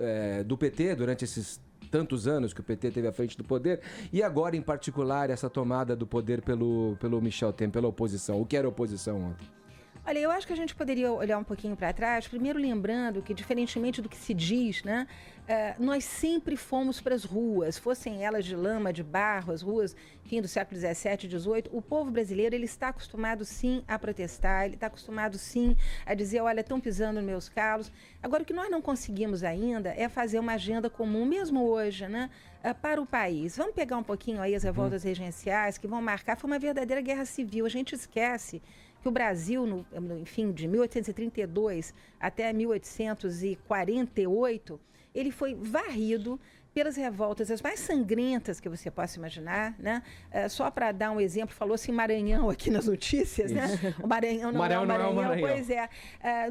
Speaker 1: do PT, durante esses tantos anos que o PT teve à frente do poder, e agora, em particular, essa tomada do poder pelo Michel Temer, pela oposição? O que era oposição ontem?
Speaker 9: Olha, eu acho que a gente poderia olhar um pouquinho para trás, primeiro lembrando que, diferentemente do que se diz, né, nós sempre fomos para as ruas, fossem elas de lama, de barro, as ruas, fim do século XVII, XVIII, o povo brasileiro, ele está acostumado, sim, a protestar, ele está acostumado, sim, a dizer, olha, estão pisando nos meus calos. Agora, o que nós não conseguimos ainda é fazer uma agenda comum, mesmo hoje, né, para o país. Vamos pegar um pouquinho aí as revoltas regenciais, que vão marcar, foi uma verdadeira guerra civil, a gente esquece que o Brasil, enfim, de 1832 até 1848, ele foi varrido pelas revoltas as mais sangrentas que você possa imaginar, né? Só para dar um exemplo, falou-se em Maranhão aqui nas notícias, né? O Maranhão não é o Maranhão, pois é.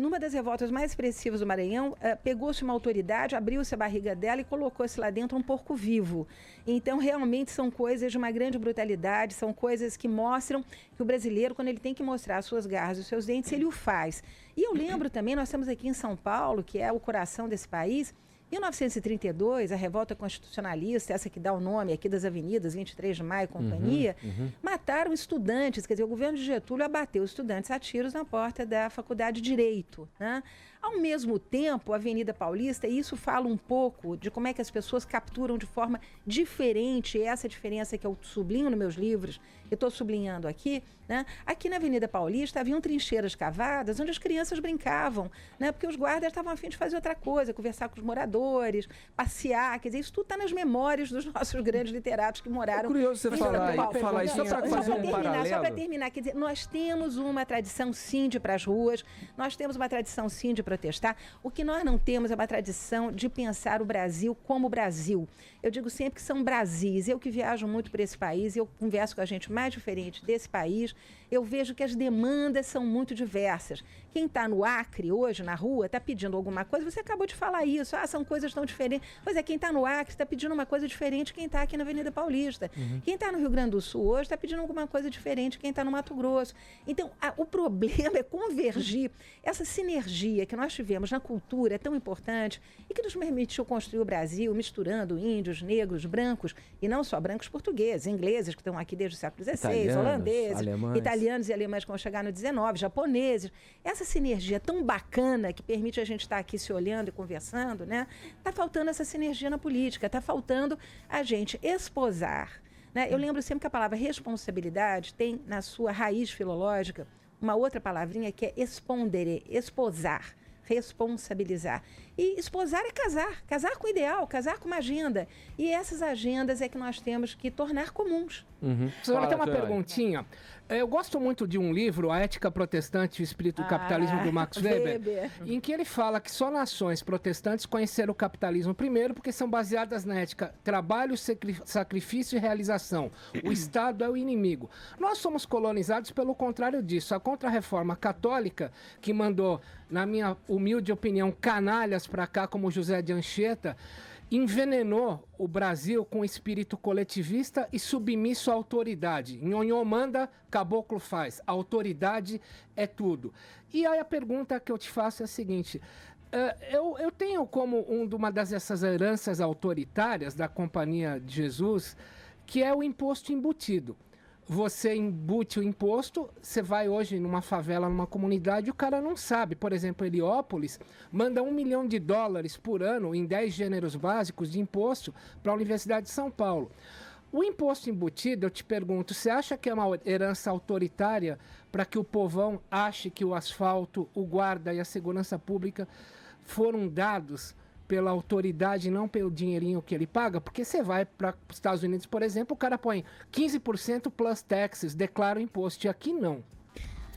Speaker 9: Numa das revoltas mais expressivas do Maranhão, pegou-se uma autoridade, abriu-se a barriga dela e colocou-se lá dentro um porco vivo. Então, realmente são coisas de uma grande brutalidade, são coisas que mostram que o brasileiro, quando ele tem que mostrar as suas garras e os seus dentes, ele o faz. E eu lembro também, nós estamos aqui em São Paulo, que é o coração desse país. Em 1932, a revolta constitucionalista, essa que dá o nome aqui das avenidas, 23 de Maio e companhia, mataram estudantes, quer dizer, o governo de Getúlio abateu estudantes a tiros na porta da Faculdade de Direito, né? Ao mesmo tempo, a Avenida Paulista, e isso fala um pouco de como é que as pessoas capturam de forma diferente essa diferença que eu sublinho nos meus livros, eu estou sublinhando aqui, né? Aqui na Avenida Paulista haviam trincheiras cavadas onde as crianças brincavam, né? Porque os guardas estavam a fim de fazer outra coisa, conversar com os moradores, passear, quer dizer, isso tudo está nas memórias dos nossos grandes literatos que moraram.
Speaker 1: É curioso você falar isso, só para fazer um paralelo.
Speaker 9: Só para terminar, quer dizer, nós temos uma tradição sim de ir para as ruas, nós temos uma tradição sim de protestar. O que nós não temos é uma tradição de pensar o Brasil como Brasil. Eu digo sempre que são Brasis. Eu que viajo muito por esse país, eu converso com a gente mais diferente desse país, eu vejo que as demandas são muito diversas. Quem está no Acre hoje, na rua, está pedindo alguma coisa, você acabou de falar isso, são coisas tão diferentes. Pois é, quem está no Acre está pedindo uma coisa diferente de quem está aqui na Avenida Paulista. Quem está no Rio Grande do Sul hoje está pedindo alguma coisa diferente de quem está no Mato Grosso. Então, o problema é convergir essa sinergia que nós tivemos na cultura, é tão importante, e que nos permitiu construir o Brasil, misturando índios, negros, brancos, e não só brancos portugueses, ingleses, que estão aqui desde o século XVI, holandeses, italianos e alemães que vão chegar no XIX, japoneses. Essa sinergia tão bacana que permite a gente estar aqui se olhando e conversando, né? Está faltando essa sinergia na política, está faltando a gente esposar, né? Eu lembro sempre que a palavra responsabilidade tem na sua raiz filológica uma outra palavrinha que é espondere, esposar, responsabilizar. E esposar é casar com ideal, casar com uma agenda. E essas agendas é que nós temos que tornar comuns.
Speaker 3: Senhora, tem uma perguntinha. Eu gosto muito de um livro, A Ética Protestante e o Espírito do Capitalismo, do Max Weber, em que ele fala que só nações protestantes conheceram o capitalismo primeiro porque são baseadas na ética trabalho, sacrifício e realização. O Estado é o inimigo. Nós somos colonizados pelo contrário disso. A Contra-Reforma Católica, que mandou, na minha humilde opinião, canalhas para cá, como José de Anchieta, envenenou o Brasil com espírito coletivista e submisso à autoridade. Nhonhô manda, caboclo faz. A autoridade é tudo. E aí a pergunta que eu te faço é a seguinte. Eu tenho como uma dessas heranças autoritárias da Companhia de Jesus, que é o imposto embutido. Você embute o imposto, você vai hoje numa favela, numa comunidade, o cara não sabe. Por exemplo, Heliópolis manda $1 milhão por ano em 10 gêneros básicos de imposto para a Universidade de São Paulo. O imposto embutido, eu te pergunto, você acha que é uma herança autoritária para que o povão ache que o asfalto, o guarda e a segurança pública foram dados pela autoridade, não pelo dinheirinho que ele paga? Porque você vai para os Estados Unidos, por exemplo, o cara põe 15% plus taxes, declara o imposto, e aqui não.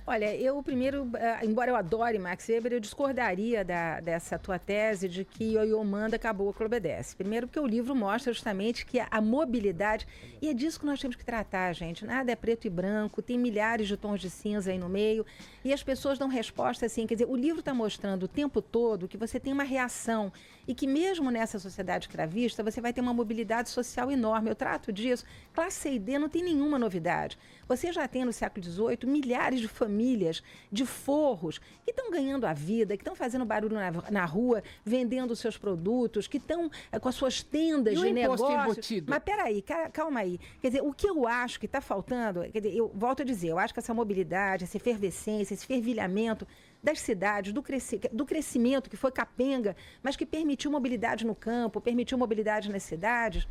Speaker 9: Olha, eu primeiro, embora eu adore Max Weber, eu discordaria dessa tua tese de que Ioiô manda, caboclo obedece. Primeiro porque o livro mostra justamente que a mobilidade, e é disso que nós temos que tratar, gente, nada é preto e branco, tem milhares de tons de cinza aí no meio, e as pessoas dão resposta assim, quer dizer, o livro está mostrando o tempo todo que você tem uma reação, e que mesmo nessa sociedade escravista, você vai ter uma mobilidade social enorme. Eu trato disso, classe C e D não tem nenhuma novidade. Você já tem no século XVIII milhares de famílias famílias de Forros que estão ganhando a vida, que estão fazendo barulho na rua, vendendo os seus produtos, que estão com as suas tendas de negócio.
Speaker 3: Embutido?
Speaker 9: Mas peraí, calma aí. Quer dizer, o que eu acho que está faltando, quer dizer, eu volto a dizer, eu acho que essa mobilidade, essa efervescência, esse fervilhamento das cidades, do crescimento que foi capenga, mas que permitiu mobilidade no campo, permitiu mobilidade nas cidades.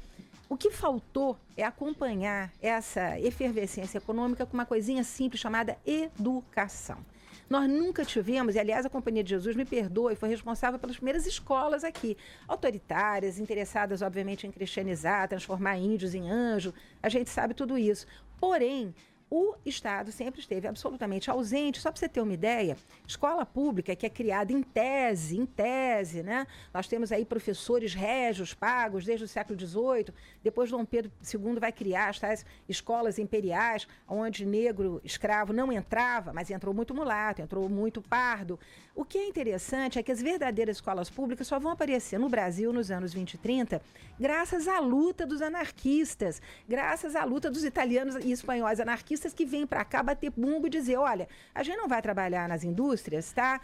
Speaker 9: O que faltou é acompanhar essa efervescência econômica com uma coisinha simples chamada educação. Nós nunca tivemos, e aliás a Companhia de Jesus, me perdoe, foi responsável pelas primeiras escolas aqui, autoritárias, interessadas obviamente em cristianizar, transformar índios em anjo, a gente sabe tudo isso. Porém, o Estado sempre esteve absolutamente ausente. Só para você ter uma ideia, escola pública que é criada em tese, né? Nós temos aí professores régios pagos desde o século XVIII, depois Dom Pedro II vai criar as tais escolas imperiais, onde negro escravo não entrava, mas entrou muito mulato, entrou muito pardo. O que é interessante é que as verdadeiras escolas públicas só vão aparecer no Brasil nos anos 20 e 30, graças à luta dos anarquistas, graças à luta dos italianos e espanhóis anarquistas que vêm para cá bater bumbo e dizer, olha, a gente não vai trabalhar nas indústrias, tá?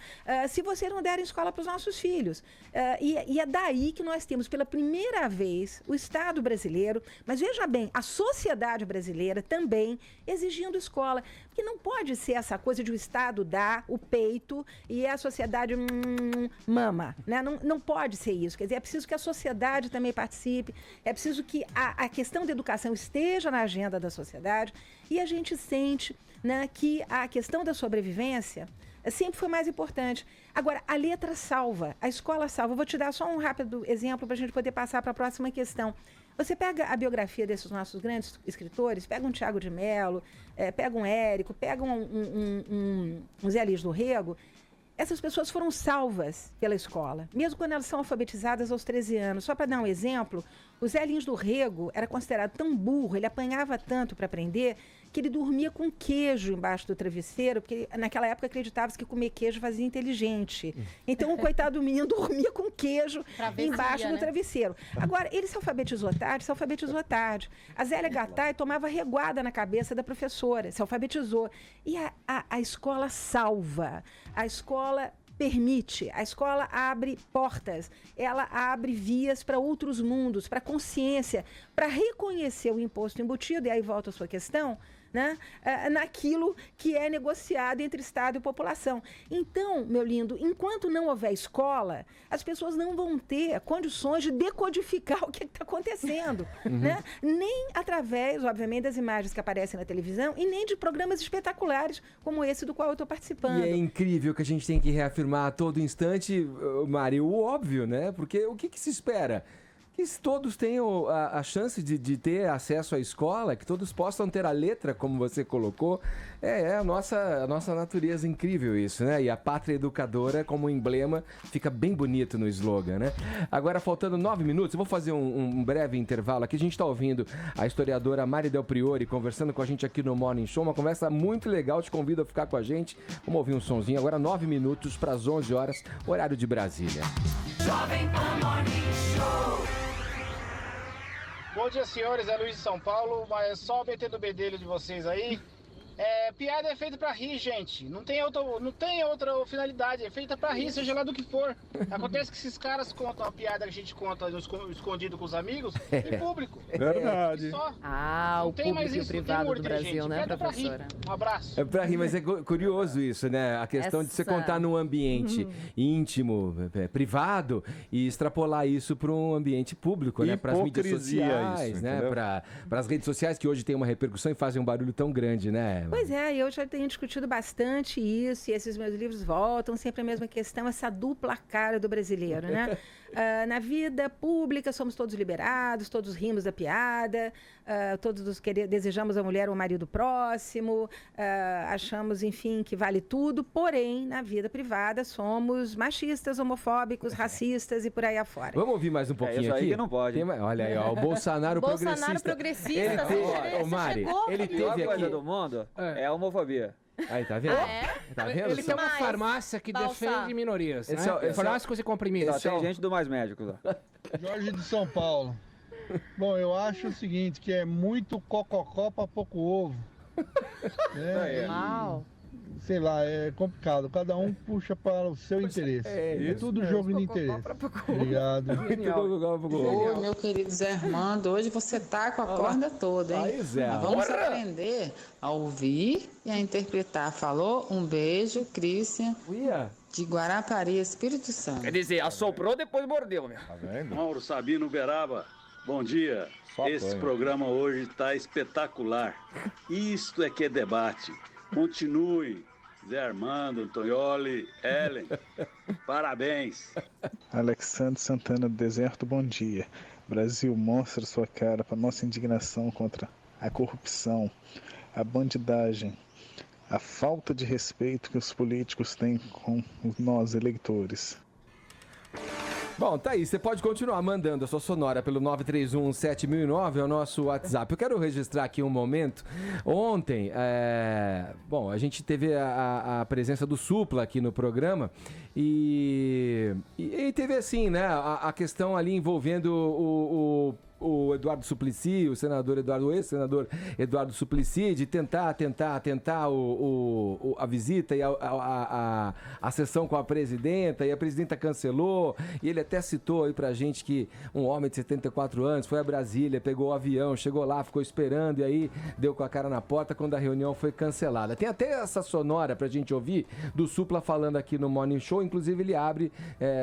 Speaker 9: Se vocês não derem escola para os nossos filhos. E é daí que nós temos pela primeira vez o Estado brasileiro, mas veja bem, a sociedade brasileira também exigindo escola. Porque não pode ser essa coisa de o Estado dar o peito e a sociedade mama, né? Não pode ser isso. Quer dizer, é preciso que a sociedade também participe, é preciso que a questão da educação esteja na agenda da sociedade e a gente sente, né, que a questão da sobrevivência sempre foi mais importante. Agora, a letra salva, a escola salva. Eu vou te dar só um rápido exemplo para a gente poder passar para a próxima questão. Você pega a biografia desses nossos grandes escritores, pega um Tiago de Mello, pega um Érico, pega um Zé Lins do Rego, essas pessoas foram salvas pela escola, mesmo quando elas são alfabetizadas aos 13 anos. Só para dar um exemplo, o Zé Lins do Rego era considerado tão burro, ele apanhava tanto para aprender, que ele dormia com queijo embaixo do travesseiro, porque naquela época acreditava-se que comer queijo fazia inteligente. Então o coitado do menino dormia com queijo embaixo do travesseiro. Agora, ele se alfabetizou tarde. A Zélia Gattai tomava reguada na cabeça da professora, se alfabetizou. E a escola salva, a escola permite, a escola abre portas, ela abre vias para outros mundos, para consciência, para reconhecer o imposto embutido, e aí volta a sua questão, né? Naquilo que é negociado entre Estado e população. Então, meu lindo, enquanto não houver escola, as pessoas não vão ter condições de decodificar o que está acontecendo, né? Nem através, obviamente, das imagens que aparecem na televisão e nem de programas espetaculares como esse do qual eu estou participando.
Speaker 1: E é incrível que a gente tem que reafirmar a todo instante, Mari, o óbvio, né? Porque o que se espera? Que todos tenham a chance de ter acesso à escola, que todos possam ter a letra, como você colocou. É a nossa natureza, incrível isso, né? E a pátria educadora como emblema fica bem bonito no slogan, né? Agora, faltando 9 minutos, eu vou fazer um breve intervalo aqui. A gente está ouvindo a historiadora Mari Del Priore conversando com a gente aqui no Morning Show, uma conversa muito legal, te convido a ficar com a gente. Vamos ouvir um sonzinho agora, 9 minutos para as 11 horas, horário de Brasília.
Speaker 6: Jovem Pan Morning Show.
Speaker 10: Bom dia, senhores. É Luiz de São Paulo, mas só o BT do bedelho de vocês aí. Piada é feita pra rir, gente. Não tem outra finalidade. É feita pra rir, seja lá do que for. Acontece que esses caras contam a piada que a gente conta escondido com os amigos em público.
Speaker 4: Verdade.
Speaker 10: Só.
Speaker 2: O público e o privado do Brasil, né, professora?
Speaker 10: Um abraço.
Speaker 1: É pra rir, mas é curioso isso, né? A questão de você contar num ambiente íntimo, privado, e extrapolar isso para um ambiente público, né? Para as mídias sociais, isso, né? Para as redes sociais que hoje tem uma repercussão e fazem um barulho tão grande, né?
Speaker 9: Pois é, eu já tenho discutido bastante isso, e esses meus livros voltam sempre a mesma questão, essa dupla cara do brasileiro, né? Na vida pública somos todos liberados, todos rimos da piada, todos desejamos a mulher ou o marido próximo, achamos, enfim, que vale tudo, porém, na vida privada somos machistas, homofóbicos, racistas e por aí afora.
Speaker 1: Vamos ouvir mais um pouquinho
Speaker 7: isso aí
Speaker 1: aqui?
Speaker 7: Que não pode.
Speaker 1: Olha aí, ó, o Bolsonaro progressista.
Speaker 5: progressista.
Speaker 1: Mari, ele teve
Speaker 7: A
Speaker 1: aqui...
Speaker 7: coisa do mundo é a homofobia.
Speaker 1: Aí, tá vendo? Tá vendo?
Speaker 3: Ele tem uma farmácia que defende minorias, né? Frascos e comprimidos.
Speaker 7: Tem gente do Mais Médicos lá.
Speaker 11: Jorge de São Paulo. Bom, eu acho o seguinte, que é muito cococó pra pouco ovo.
Speaker 5: Mal.
Speaker 11: sei lá, é complicado. Cada um puxa para o seu interesse. É tudo jogo de interesse. Obrigado.
Speaker 12: Oi, meu querido Zé Armando, hoje você tá com a corda toda, hein?
Speaker 1: Aí, Zé.
Speaker 12: Vamos aprender a ouvir e a interpretar. Falou? Um beijo, Cristian. De Guarapari, Espírito Santo.
Speaker 7: Quer dizer, assoprou, depois mordeu, meu.
Speaker 4: Tá vendo?
Speaker 13: Mauro Sabino Uberaba, bom dia. Esse programa hoje está espetacular. Isto é que é debate. Continue. Zé Armando, Antonioli, Ellen, parabéns.
Speaker 14: Alexandre Santana do Deserto, bom dia. Brasil, mostra sua cara para nossa indignação contra a corrupção, a bandidagem, a falta de respeito que os políticos têm com nós, eleitores.
Speaker 1: Bom, tá aí, você pode continuar mandando a sua sonora pelo 931-7009, é o nosso WhatsApp. Eu quero registrar aqui um momento. Ontem, a gente teve a presença do Supla aqui no programa e teve assim, né, a questão ali envolvendo o Eduardo Suplicy, o ex-senador Eduardo Suplicy, de tentar a visita e a sessão com a presidenta, e a presidenta cancelou, e ele até citou aí pra gente que um homem de 74 anos foi a Brasília, pegou o avião, chegou lá, ficou esperando, e aí deu com a cara na porta quando a reunião foi cancelada. Tem até essa sonora pra gente ouvir do Supla falando aqui no Morning Show, inclusive ele abre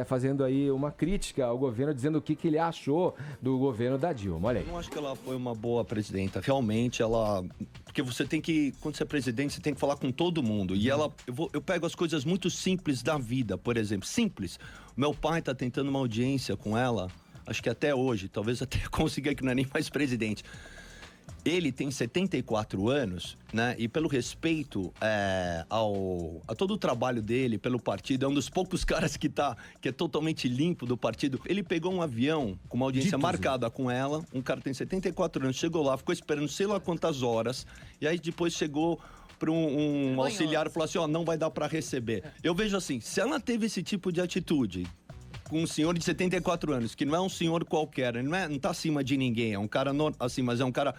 Speaker 1: fazendo aí uma crítica ao governo, dizendo o que ele achou do governo da Dilma. Olha aí.
Speaker 15: Eu não acho que ela foi uma boa presidenta. Realmente, porque você tem que, quando você é presidente, você tem que falar com todo mundo. E eu pego as coisas muito simples da vida, por exemplo. Simples. Meu pai tá tentando uma audiência com ela, acho que até hoje, talvez até consiga, que não é nem mais presidente. Ele tem 74 anos, né? E pelo respeito a todo o trabalho dele, pelo partido, é um dos poucos caras que é totalmente limpo do partido. Ele pegou um avião com uma audiência marcada com ela, um cara tem 74 anos, chegou lá, ficou esperando sei lá quantas horas, e aí depois chegou para um auxiliar e falou assim, não vai dar para receber. Eu vejo assim, se ela teve esse tipo de atitude com um senhor de 74 anos, que não é um senhor qualquer, ele não tá acima de ninguém, é um cara assim, mas é um cara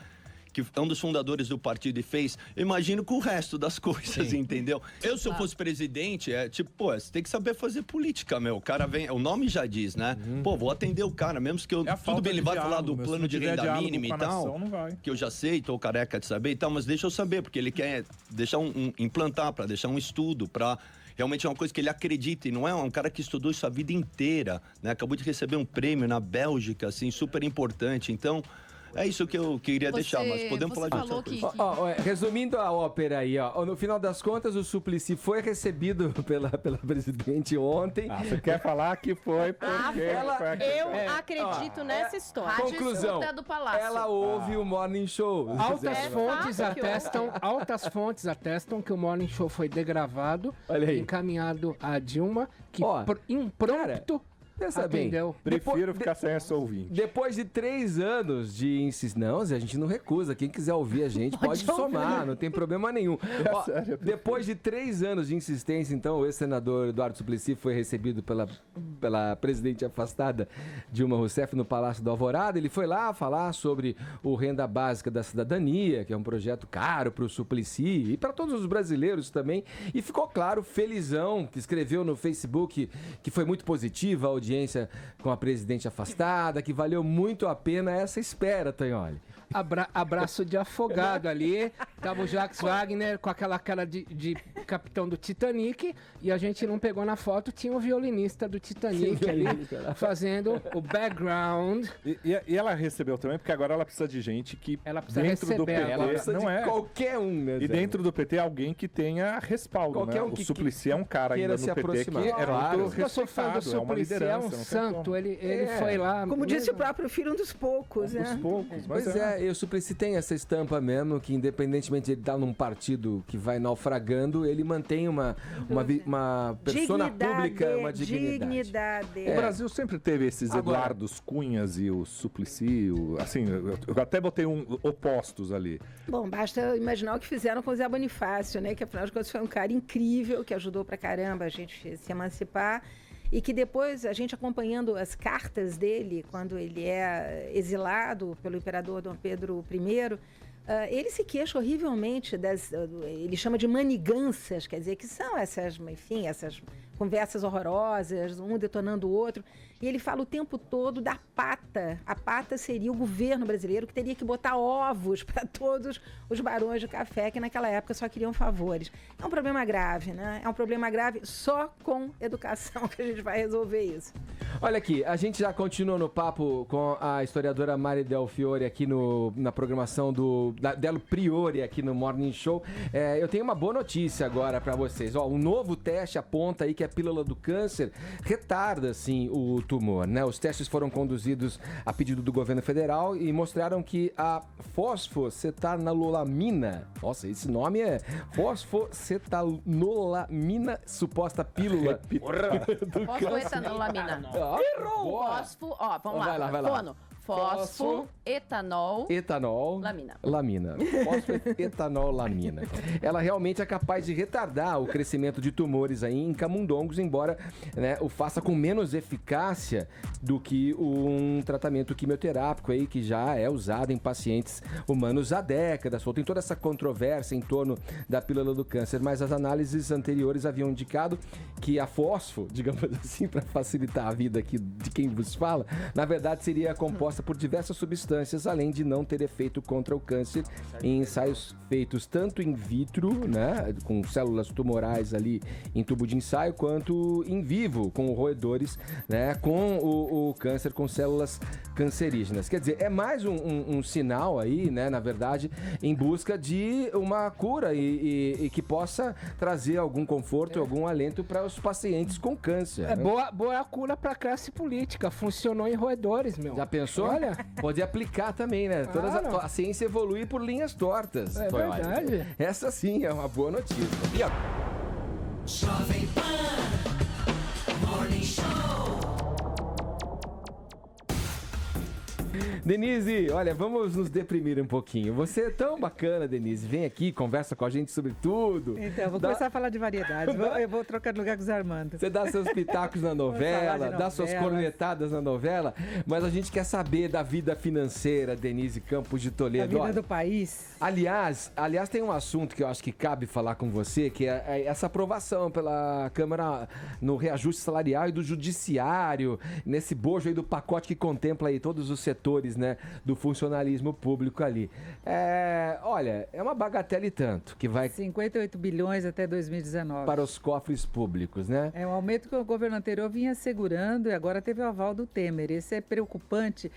Speaker 15: que é um dos fundadores do partido e fez, eu imagino com o resto das coisas, entendeu? Se eu fosse presidente, você tem que saber fazer política, meu. O cara vem, o nome já diz, né? Vou atender o cara, mesmo que tudo bem, ele vai falar do plano de renda mínima e tal, que eu já sei, tô careca de saber e tal, mas deixa eu saber, porque ele quer deixar implantar, para deixar um estudo, para realmente é uma coisa que ele acredita, e não é um cara que estudou isso a vida inteira, né? Acabou de receber um prêmio na Bélgica, assim, super importante, então é isso que eu queria deixar, mas podemos falar de outra coisa.
Speaker 1: Resumindo a ópera aí, no final das contas, o Suplicy foi recebido pela presidente ontem.
Speaker 4: Você quer falar que foi porque...
Speaker 5: Eu acredito nessa história.
Speaker 1: Conclusão,
Speaker 2: do Palácio.
Speaker 1: ela ouve o Morning Show.
Speaker 3: Altas fontes atestam que o Morning Show foi degravado, encaminhado a Dilma, que impromptu atendeu.
Speaker 4: Prefiro ficar sem essa ouvinte.
Speaker 1: Depois de 3 anos de insistência, não, Zé, a gente não recusa. Quem quiser ouvir a gente pode somar, não tem problema nenhum. Depois de 3 anos de insistência, então, o ex-senador Eduardo Suplicy foi recebido pela presidente afastada Dilma Rousseff no Palácio do Alvorada. Ele foi lá falar sobre o Renda Básica da Cidadania, que é um projeto caro para o Suplicy e para todos os brasileiros também. E ficou claro, felizão, que escreveu no Facebook que foi muito positiva a audiência com a presidente afastada, que valeu muito a pena essa espera, Tonholi.
Speaker 3: Abraço de afogado ali. Tava o Jacques Wagner com aquela cara de capitão do Titanic, e a gente não pegou na foto, tinha o violinista do Titanic ali fazendo o background.
Speaker 4: E ela recebeu também, porque agora ela precisa de gente que
Speaker 3: ela precisa
Speaker 4: dentro
Speaker 3: receber,
Speaker 4: do PT
Speaker 3: ela precisa
Speaker 4: não é
Speaker 1: qualquer um, né?
Speaker 4: E dentro do PT alguém que tenha respaldo,
Speaker 1: qualquer
Speaker 4: né?
Speaker 1: Um
Speaker 4: o Suplicy é um cara ainda no PT que era muito respeitado,
Speaker 3: é uma liderança, é um santo, ele foi lá.
Speaker 9: Como disse o próprio filho, um dos poucos, né?
Speaker 1: Pois é, o Suplicy tem essa estampa mesmo, que independentemente de ele estar num partido que vai naufragando, ele mantém uma persona pública, uma dignidade.
Speaker 4: O Brasil sempre teve esses Eduardos Cunhas e o Suplicy, assim, eu até botei opostos ali.
Speaker 9: Bom, basta imaginar o que fizeram com o Zé Bonifácio, né? Que afinal de contas foi um cara incrível, que ajudou pra caramba a gente se emancipar. E que depois, a gente acompanhando as cartas dele, quando ele é exilado pelo imperador Dom Pedro I, ele se queixa horrivelmente ele chama de manigâncias, quer dizer, que são essas conversas horrorosas, um detonando o outro. E ele fala o tempo todo da pata. A pata seria o governo brasileiro que teria que botar ovos para todos os barões de café que naquela época só queriam favores. É um problema grave, né? É um problema grave, só com educação que a gente vai resolver isso.
Speaker 1: Olha aqui, a gente já continua no papo com a historiadora Mari Del Fiore aqui na programação Del Priore aqui no Morning Show. Eu tenho uma boa notícia agora para vocês. Um novo teste aponta aí que a pílula do câncer retarda, sim, o tumor, né? Os testes foram conduzidos a pedido do governo federal e mostraram que a fosfocetanolamina, nossa, esse nome é fosfocetanolamina, suposta pílula do
Speaker 2: fosfoetanolamina. Vamos lá.
Speaker 1: Vai lá.
Speaker 2: Lamina.
Speaker 1: Fosfoetanolamina. Ela realmente é capaz de retardar o crescimento de tumores aí em camundongos, embora, né, o faça com menos eficácia do que um tratamento quimioterápico aí que já é usado em pacientes humanos há décadas. Tem toda essa controvérsia em torno da pílula do câncer, mas as análises anteriores haviam indicado que a fosfo, digamos assim, para facilitar a vida aqui de quem vos fala, na verdade seria composta por diversas substâncias, além de não ter efeito contra o câncer em ensaios feitos tanto in vitro, né, com células tumorais ali em tubo de ensaio, quanto in vivo, com roedores, né, com o câncer com células cancerígenas. Quer dizer, é mais um sinal aí, né, na verdade, em busca de uma cura e que possa trazer algum conforto, algum alento para os pacientes com câncer.
Speaker 3: Né? Boa a cura para a classe política, funcionou em roedores, meu.
Speaker 1: Já pensou? Olha, pode aplicar também, né? Claro. A ciência evolui por linhas tortas.
Speaker 3: É verdade.
Speaker 1: Essa sim é uma boa notícia. E ó.
Speaker 6: Jovem Pan Morning Show.
Speaker 1: Denise, olha, vamos nos deprimir um pouquinho. Você é tão bacana, Denise. Vem aqui, conversa com a gente sobre tudo.
Speaker 16: Então, vou começar a falar de variedades. Eu vou trocar de lugar com os Armando.
Speaker 1: Você dá seus pitacos na novela, dá suas cornetadas na novela, mas a gente quer saber da vida financeira, Denise Campos de Toledo.
Speaker 16: Da vida do país.
Speaker 1: Aliás, tem um assunto que eu acho que cabe falar com você, que é essa aprovação pela Câmara no reajuste salarial e do Judiciário, nesse bojo aí do pacote que contempla aí todos os setores, né, do funcionalismo público ali. Olha, é uma bagatela e tanto, que vai...
Speaker 16: 58 bilhões até 2019.
Speaker 1: Para os cofres públicos, né?
Speaker 16: É um aumento que o governo anterior vinha segurando e agora teve o aval do Temer. Esse é preocupante.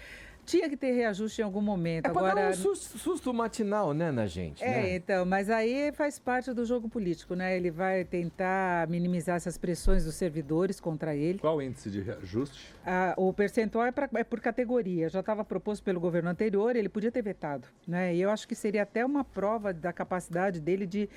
Speaker 16: Tinha que ter reajuste em algum momento.
Speaker 1: Agora dar um susto matinal, né, na gente. Né?
Speaker 16: Então, mas aí faz parte do jogo político, né? Ele vai tentar minimizar essas pressões dos servidores contra ele.
Speaker 4: Qual o índice de reajuste?
Speaker 16: O percentual é por categoria. Já estava proposto pelo governo anterior, ele podia ter vetado, né? E eu acho que seria até uma prova da capacidade dele de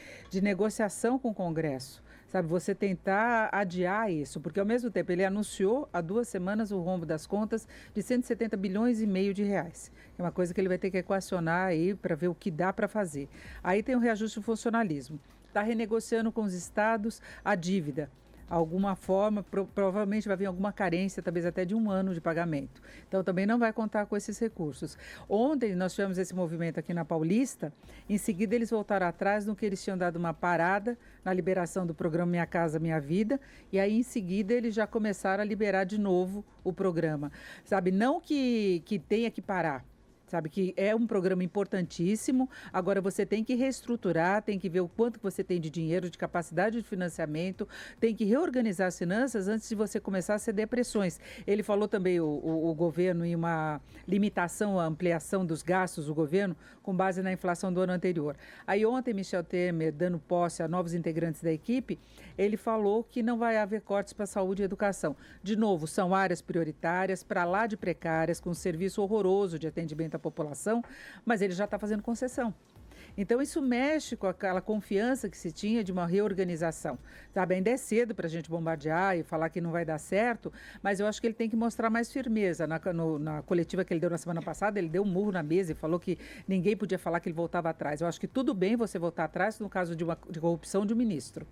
Speaker 16: negociação com o Congresso. Sabe, você tentar adiar isso, porque ao mesmo tempo ele anunciou há 2 semanas o rombo das contas de 170 bilhões e meio de reais. É uma coisa que ele vai ter que equacionar aí para ver o que dá para fazer. Aí tem o reajuste do funcionalismo. Está renegociando com os estados a dívida. Alguma forma, provavelmente vai vir alguma carência, talvez até de 1 ano de pagamento. Então, também não vai contar com esses recursos. Ontem, nós tivemos esse movimento aqui na Paulista, em seguida eles voltaram atrás no que eles tinham dado uma parada na liberação do programa Minha Casa Minha Vida, e aí, em seguida, eles já começaram a liberar de novo o programa. Sabe, não que tenha que parar. Sabe que é um programa importantíssimo, agora você tem que reestruturar, tem que ver o quanto você tem de dinheiro, de capacidade de financiamento, tem que reorganizar as finanças antes de você começar a ceder pressões. Ele falou também, o governo, em uma limitação, a ampliação dos gastos do governo com base na inflação do ano anterior. Aí ontem, Michel Temer, dando posse a novos integrantes da equipe, ele falou que não vai haver cortes para saúde e educação. De novo, são áreas prioritárias, para lá de precárias, com um serviço horroroso de atendimento à população, mas ele já está fazendo concessão. Então, isso mexe com aquela confiança que se tinha de uma reorganização. Sabe, ainda é cedo para a gente bombardear e falar que não vai dar certo, mas eu acho que ele tem que mostrar mais firmeza. Na coletiva que ele deu na semana passada, ele deu um murro na mesa e falou que ninguém podia falar que ele voltava atrás. Eu acho que tudo bem você voltar atrás no caso de corrupção de um ministro.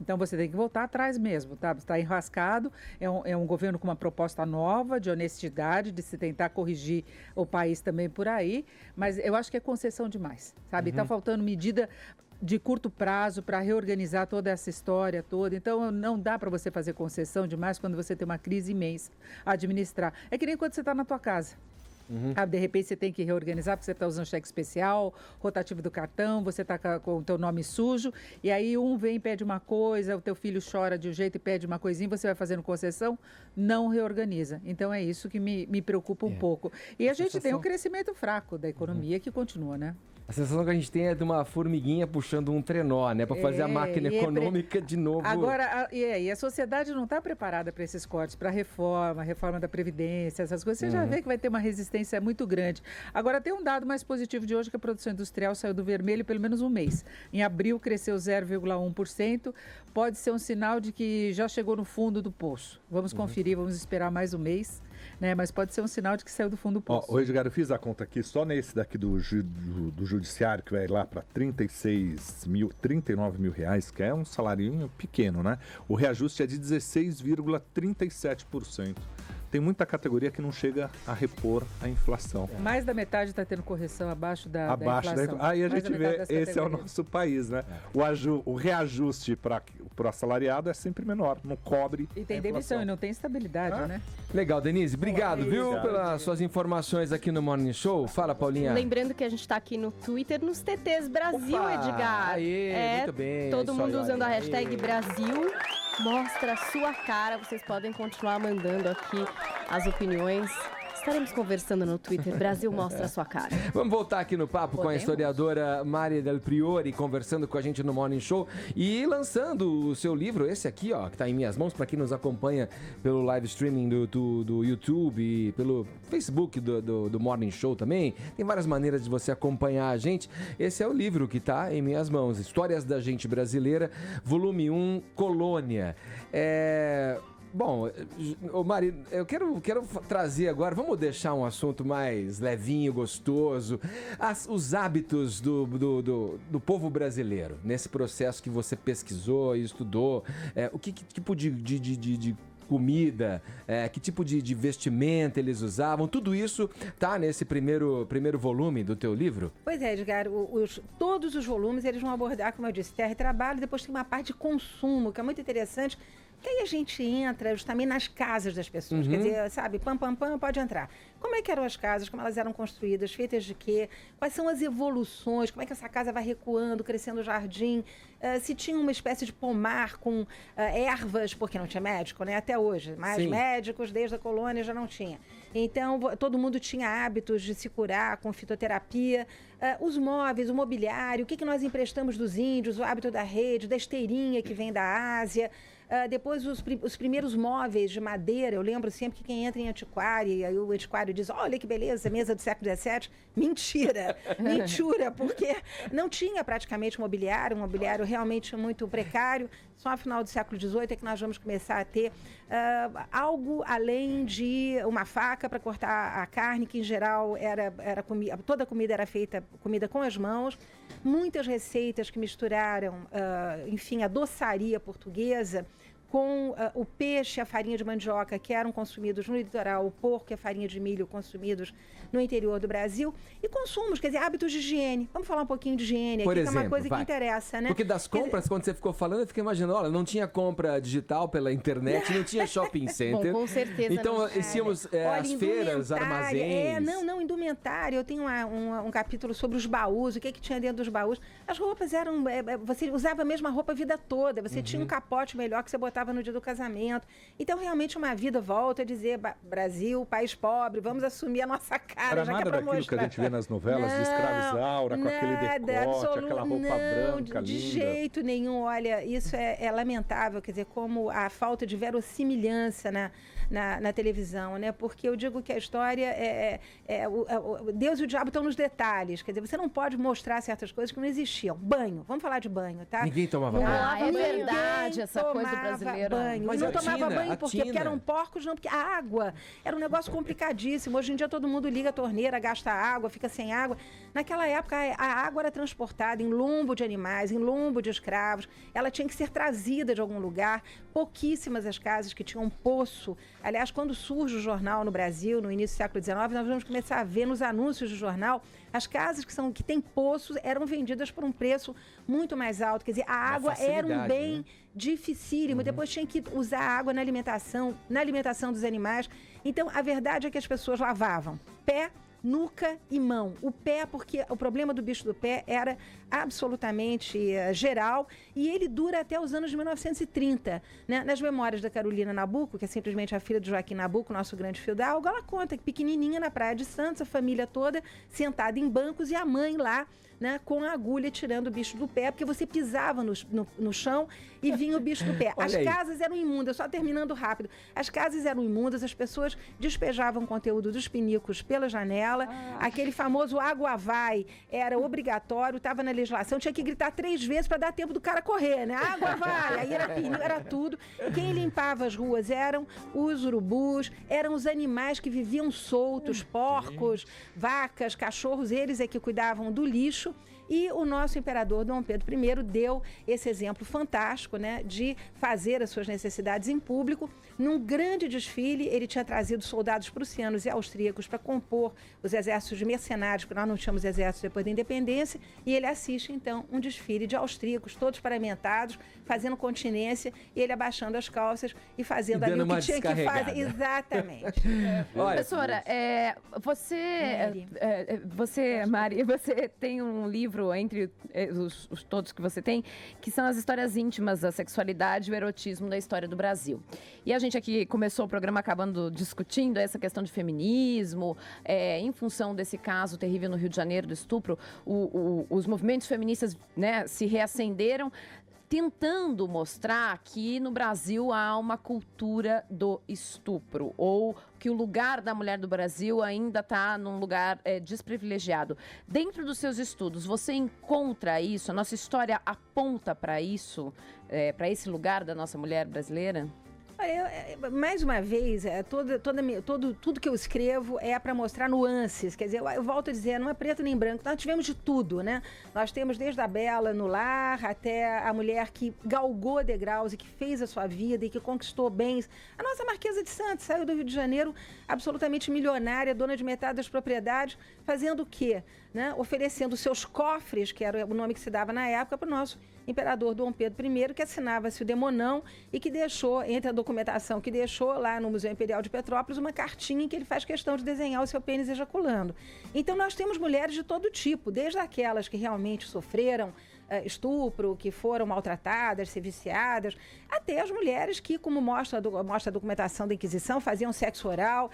Speaker 16: Então você tem que voltar atrás mesmo, tá? Você está enrascado, é um governo com uma proposta nova, de honestidade, de se tentar corrigir o país também por aí, mas eu acho que é concessão demais, sabe? Está faltando medida de curto prazo para reorganizar toda essa história toda. Então, não dá para você fazer concessão demais quando você tem uma crise imensa a administrar. É que nem quando você está na tua casa. De repente você tem que reorganizar porque você está usando cheque especial, rotativo do cartão, você está com o teu nome sujo, e aí um vem e pede uma coisa, o teu filho chora de um jeito e pede uma coisinha, você vai fazendo concessão, não reorganiza. Então é isso que me preocupa um pouco. E a gente tem um crescimento fraco da economia que continua, né?
Speaker 1: A sensação que a gente tem é de uma formiguinha puxando um trenó, né? Para fazer a máquina econômica de novo.
Speaker 16: Agora, a sociedade não está preparada para esses cortes, para a reforma da Previdência, essas coisas. Você já vê que vai ter uma resistência muito grande. Agora, tem um dado mais positivo de hoje, que a produção industrial saiu do vermelho pelo menos um mês. Em abril, cresceu 0,1%. Pode ser um sinal de que já chegou no fundo do poço. Vamos conferir, vamos esperar mais um mês. Né? Mas pode ser um sinal de que saiu do fundo do poço.
Speaker 4: Ô, Edgar, eu fiz a conta aqui, só nesse daqui do judiciário, que vai lá para 39 mil reais, que é um salário pequeno, né? O reajuste é de 16,37%. Tem muita categoria que não chega a repor a inflação.
Speaker 16: Mais da metade está tendo correção abaixo da inflação.
Speaker 4: Aí a gente vê, esse é o nosso país, né? O reajuste para o assalariado é sempre menor, não cobre.
Speaker 16: E tem demissão e não tem estabilidade, né?
Speaker 1: Legal, Denise. Obrigado, viu, pelas suas informações aqui no Morning Show. Fala, Paulinha.
Speaker 5: Lembrando que a gente está aqui no Twitter, nos TTs Brasil, Edgar.
Speaker 1: Muito bem.
Speaker 5: Todo mundo usando a hashtag Brasil. Mostra a sua cara. Vocês podem continuar mandando aqui as opiniões. Estaremos conversando no Twitter. Brasil mostra a sua cara.
Speaker 1: Vamos voltar aqui no papo com a historiadora Mari Del Priore, conversando com a gente no Morning Show e lançando o seu livro, esse aqui, ó, que está em minhas mãos, para quem nos acompanha pelo live streaming do YouTube e pelo Facebook do Morning Show também. Tem várias maneiras de você acompanhar a gente. Esse é o livro que está em minhas mãos, Histórias da Gente Brasileira, volume 1, Colônia. Bom, Mari, eu quero trazer agora, vamos deixar um assunto mais levinho, gostoso, os hábitos do povo brasileiro, nesse processo que você pesquisou e estudou, que tipo de comida, que tipo de vestimenta eles usavam, tudo isso tá nesse primeiro volume do teu livro?
Speaker 9: Pois é, Edgar, todos os volumes eles vão abordar, como eu disse, terra e trabalho, depois tem uma parte de consumo, que é muito interessante, que aí a gente entra justamente nas casas das pessoas, quer dizer, sabe, pam, pode entrar. Como é que eram as casas, como elas eram construídas, feitas de quê, quais são as evoluções, como é que essa casa vai recuando, crescendo o jardim, se tinha uma espécie de pomar com ervas, porque não tinha médico, né, até hoje, mas médicos desde a colônia já não tinha. Então, todo mundo tinha hábitos de se curar com fitoterapia, os móveis, o mobiliário, o que nós emprestamos dos índios, o hábito da rede, da esteirinha que vem da Ásia. Depois, os primeiros móveis de madeira, eu lembro sempre que quem entra em antiquário, e aí o antiquário diz, olha que beleza, mesa do século XVII. Mentira, porque não tinha praticamente mobiliário, um mobiliário realmente muito precário. Só no final do século XVIII é que nós vamos começar a ter algo além de uma faca para cortar a carne, que em geral toda a comida era feita com as mãos. Muitas receitas que misturaram, a doçaria portuguesa com o peixe e a farinha de mandioca que eram consumidos no litoral, o porco e a farinha de milho consumidos no interior do Brasil, e consumos, quer dizer, hábitos de higiene. Vamos falar um pouquinho de higiene aqui, que é uma coisa que interessa, né?
Speaker 1: Porque das compras, quando você ficou falando, eu fiquei imaginando, olha, não tinha compra digital pela internet, não tinha shopping center.
Speaker 5: Bom, com certeza.
Speaker 1: Então, íamos às feiras, armazéns.
Speaker 9: Indumentária. Eu tenho um capítulo sobre os baús, o que tinha dentro dos baús. As roupas eram... você usava a mesma roupa a vida toda, você tinha um capote melhor que você botava no dia do casamento. Então, realmente, uma vida, volta a dizer, Brasil, país pobre, vamos assumir a nossa cara.
Speaker 4: Era nada daquilo que a gente vê nas novelas de Escrava Isaura, com aquele decote, aquela roupa branca,
Speaker 9: de
Speaker 4: linda.
Speaker 9: De jeito nenhum. Olha, isso é lamentável, quer dizer, como a falta de verossimilhança na televisão, né? Porque eu digo que a história Deus e o diabo estão nos detalhes. Quer dizer, você não pode mostrar certas coisas que não existiam. Banho, vamos falar de banho, tá?
Speaker 1: Ninguém tomava banho.
Speaker 5: É verdade, essa coisa brasileira.
Speaker 9: banho.
Speaker 1: Mas
Speaker 9: e não tomava banho por quê? Porque
Speaker 1: tina.
Speaker 9: eram porcos, não, porque a água era um negócio complicadíssimo. Hoje em dia todo mundo liga a torneira, gasta água, fica sem água. Naquela época a água era transportada em lombo de animais, em lombo de escravos. Ela tinha que ser trazida de algum lugar. Pouquíssimas as casas que tinham poço. Aliás, quando surge o jornal no Brasil, no início do século XIX, nós vamos começar a ver nos anúncios do jornal, as casas que têm poços eram vendidas por um preço muito mais alto. Quer dizer, a água era um bem dificílimo. Depois tinha que usar a água na alimentação dos animais. Então, a verdade é que as pessoas lavavam pé, nuca e mão. O pé, porque o problema do bicho do pé era absolutamente geral e ele dura até os anos de 1930. Né? Nas memórias da Carolina Nabuco, que é simplesmente a filha de Joaquim Nabuco, nosso grande fidalgo, ela conta que pequenininha na Praia de Santos, a família toda sentada em bancos e a mãe lá, né, com a agulha tirando o bicho do pé, porque você pisava no chão e vinha o bicho do pé. As casas eram imundas, só terminando rápido. As casas eram imundas, as pessoas despejavam conteúdo dos pinicos pela janela. Aquele famoso água vai era obrigatório, estava na legislação, tinha que gritar 3 vezes para dar tempo do cara correr, né? Água vai! Aí era pinico, era tudo. Quem limpava as ruas eram os urubus, eram os animais que viviam soltos, porcos, vacas, cachorros, eles é que cuidavam do lixo. E o nosso imperador Dom Pedro I deu esse exemplo fantástico, né, de fazer as suas necessidades em público. Num grande desfile, ele tinha trazido soldados prussianos e austríacos para compor os exércitos de mercenários, porque nós não tínhamos exército depois da independência, e ele assiste, então, um desfile de austríacos, todos paramentados, fazendo continência, e ele abaixando as calças e fazendo ali o que tinha que fazer. Exatamente.
Speaker 2: Professora, Mari, você tem um livro entre os todos que você tem, que são as histórias íntimas da sexualidade e o erotismo da história do Brasil. E a gente aqui começou o programa acabando discutindo essa questão de feminismo, em função desse caso terrível no Rio de Janeiro do estupro, os movimentos feministas, né, se reacenderam, tentando mostrar que no Brasil há uma cultura do estupro, ou que o lugar da mulher do Brasil ainda está num lugar desprivilegiado. Dentro dos seus estudos, você encontra isso? A nossa história aponta para isso, para esse lugar da nossa mulher brasileira?
Speaker 9: Olha, mais uma vez, tudo que eu escrevo é para mostrar nuances. Quer dizer, eu volto a dizer, não é preto nem branco. Nós tivemos de tudo, né? Nós temos desde a bela no lar até a mulher que galgou degraus e que fez a sua vida e que conquistou bens. A nossa Marquesa de Santos saiu do Rio de Janeiro absolutamente milionária, dona de metade das propriedades, fazendo o quê? Né? Oferecendo seus cofres, que era o nome que se dava na época, para o nosso imperador Dom Pedro I, que assinava-se o Demonão e que deixou, entre a documentação que deixou lá no Museu Imperial de Petrópolis, uma cartinha em que ele faz questão de desenhar o seu pênis ejaculando. Então nós temos mulheres de todo tipo, desde aquelas que realmente sofreram estupro, que foram maltratadas, se viciadas, até as mulheres que, como mostra a documentação da Inquisição, faziam sexo oral,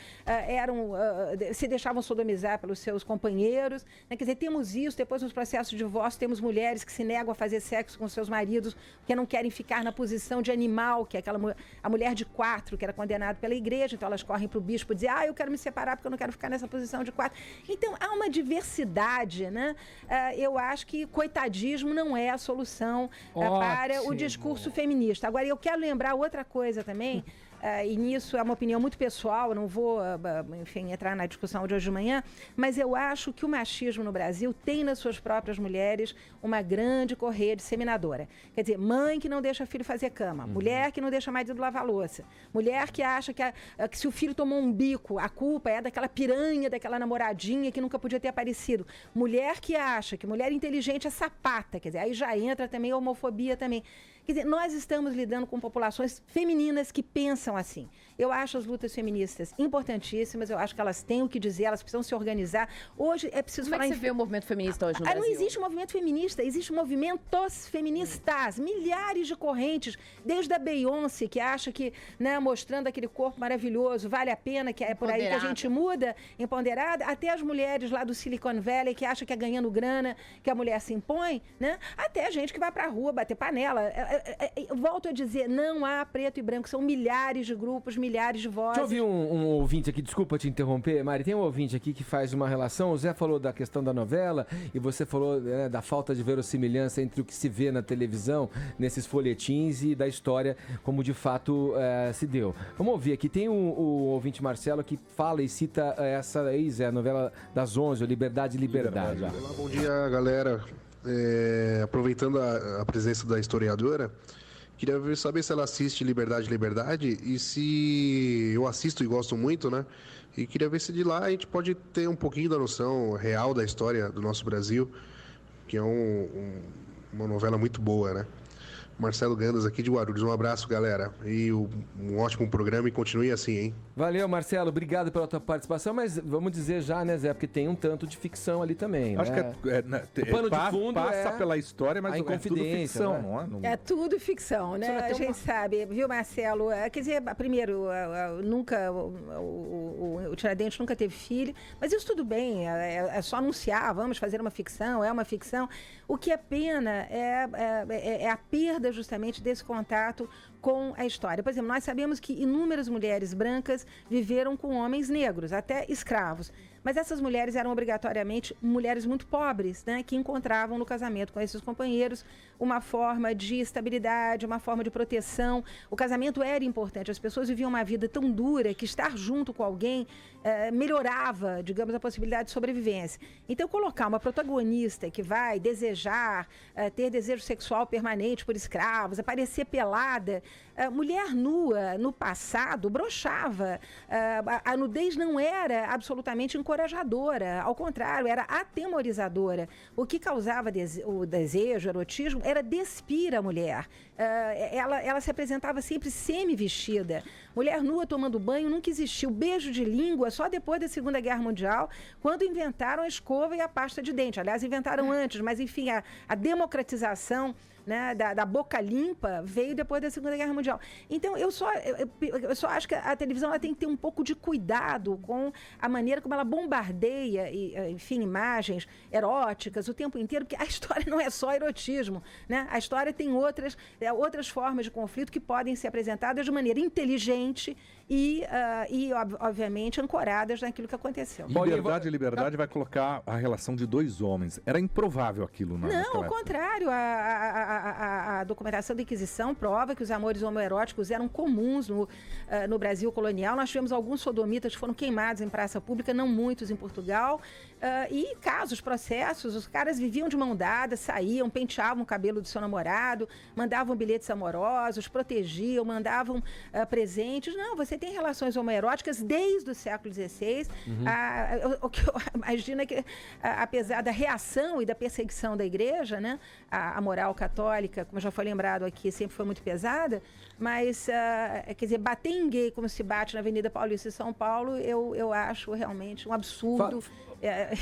Speaker 9: se deixavam sodomizar pelos seus companheiros. Né? Quer dizer, temos isso, depois nos processos de divórcio, temos mulheres que se negam a fazer sexo com seus maridos, porque não querem ficar na posição de animal, que é a mulher de 4, que era condenada pela igreja, então elas correm para o bispo dizer, eu quero me separar porque eu não quero ficar nessa posição de 4. Então, há uma diversidade, né? Eu acho que coitadismo não é a solução para o discurso feminista. Agora, eu quero lembrar outra coisa também, e nisso é uma opinião muito pessoal, eu não vou, enfim, entrar na discussão de hoje de manhã, mas eu acho que o machismo no Brasil tem nas suas próprias mulheres uma grande correia disseminadora. Quer dizer, mãe que não deixa filho fazer cama, mulher que não deixa marido lavar louça, mulher que acha que se o filho tomou um bico, a culpa é daquela piranha, daquela namoradinha que nunca podia ter aparecido. Mulher que acha que mulher inteligente é sapata, quer dizer, aí já entra também a homofobia também. Quer dizer, nós estamos lidando com populações femininas que pensam assim. Eu acho as lutas feministas importantíssimas, eu acho que elas têm o que dizer, elas precisam se organizar. Hoje é preciso falar...
Speaker 2: Como é que você vê o movimento feminista hoje no Brasil?
Speaker 9: Não existe um movimento feminista, existe movimentos feministas, milhares de correntes, desde a Beyoncé, que acha que, né, mostrando aquele corpo maravilhoso, vale a pena, que é por aí que a gente muda, empoderada, até as mulheres lá do Silicon Valley, que acham que é ganhando grana, que a mulher se impõe, né? Até a gente que vai pra rua bater panela. Volto a dizer, não há preto e branco, são milhares milhares de grupos, milhares de vozes.
Speaker 1: Deixa eu ouvir um ouvinte aqui, desculpa te interromper, Mari, tem um ouvinte aqui que faz uma relação, o Zé falou da questão da novela e você falou da falta de verossimilhança entre o que se vê na televisão, nesses folhetins e da história, como de fato se deu. Vamos ouvir aqui, tem o ouvinte Marcelo que fala e cita essa aí, Zé, a novela das 11, o Liberdade.
Speaker 17: Olá, bom dia, galera. Aproveitando a presença da historiadora, queria saber se ela assiste Liberdade, e se eu assisto e gosto muito, né? E queria ver se de lá a gente pode ter um pouquinho da noção real da história do nosso Brasil, que é uma novela muito boa, né? Marcelo Gandas aqui de Guarulhos. Um abraço, galera. E um ótimo programa e continue assim, hein?
Speaker 1: Valeu, Marcelo. Obrigado pela tua participação, mas vamos dizer já, né, Zé? Porque tem um tanto de ficção ali também,
Speaker 4: Acho
Speaker 1: né?
Speaker 4: que o pano de fundo passa pela história, mas
Speaker 1: a
Speaker 4: é tudo ficção,
Speaker 1: né?
Speaker 4: não é?
Speaker 9: É tudo ficção, né? A gente sabe, viu, Marcelo? Quer dizer, primeiro, nunca o Tiradentes nunca teve filho, mas isso tudo bem, é só anunciar, vamos fazer uma ficção, é uma ficção. O que é pena é a perda justamente desse contato com a história. Por exemplo, nós sabemos que inúmeras mulheres brancas viveram com homens negros, até escravos. Mas essas mulheres eram obrigatoriamente mulheres muito pobres, né, que encontravam no casamento com esses companheiros uma forma de estabilidade, uma forma de proteção. O casamento era importante, as pessoas viviam uma vida tão dura que estar junto com alguém melhorava, digamos, a possibilidade de sobrevivência. Então, colocar uma protagonista que vai desejar, ter desejo sexual permanente por escravos, aparecer pelada, mulher nua no passado broxava. A nudez não era absolutamente encorajadora, ao contrário, era atemorizadora. O que causava o desejo, o erotismo, era despir a mulher. Ela se apresentava sempre semi-vestida. Mulher nua tomando banho nunca existiu. Beijo de língua só depois da Segunda Guerra Mundial, quando inventaram a escova e a pasta de dente. Aliás, inventaram antes, mas enfim, a democratização, né, da boca limpa veio depois da Segunda Guerra Mundial. Então, eu só acho que a televisão ela tem que ter um pouco de cuidado com a maneira como ela bombardeia, enfim, imagens eróticas o tempo inteiro, porque a história não é só erotismo, né? A história tem outras formas de conflito que podem ser apresentadas de maneira inteligente e obviamente, ancoradas naquilo que aconteceu.
Speaker 4: Liberdade vai colocar a relação de dois homens. Era improvável aquilo, né?
Speaker 9: Não, ao contrário. A documentação da Inquisição prova que os amores homoeróticos eram comuns no Brasil colonial. Nós tivemos alguns sodomitas que foram queimados em praça pública, não muitos em Portugal. E casos, processos, os caras viviam de mão dada, saíam, penteavam o cabelo do seu namorado, mandavam bilhetes amorosos, protegiam, mandavam presentes. Não, você tem relações homoeróticas desde o século XVI. O que eu imagino é que, apesar da reação e da perseguição da igreja, né, a moral católica, como já foi lembrado aqui, sempre foi muito pesada, mas, quer dizer, bater em gay como se bate na Avenida Paulista de São Paulo, eu acho realmente um absurdo.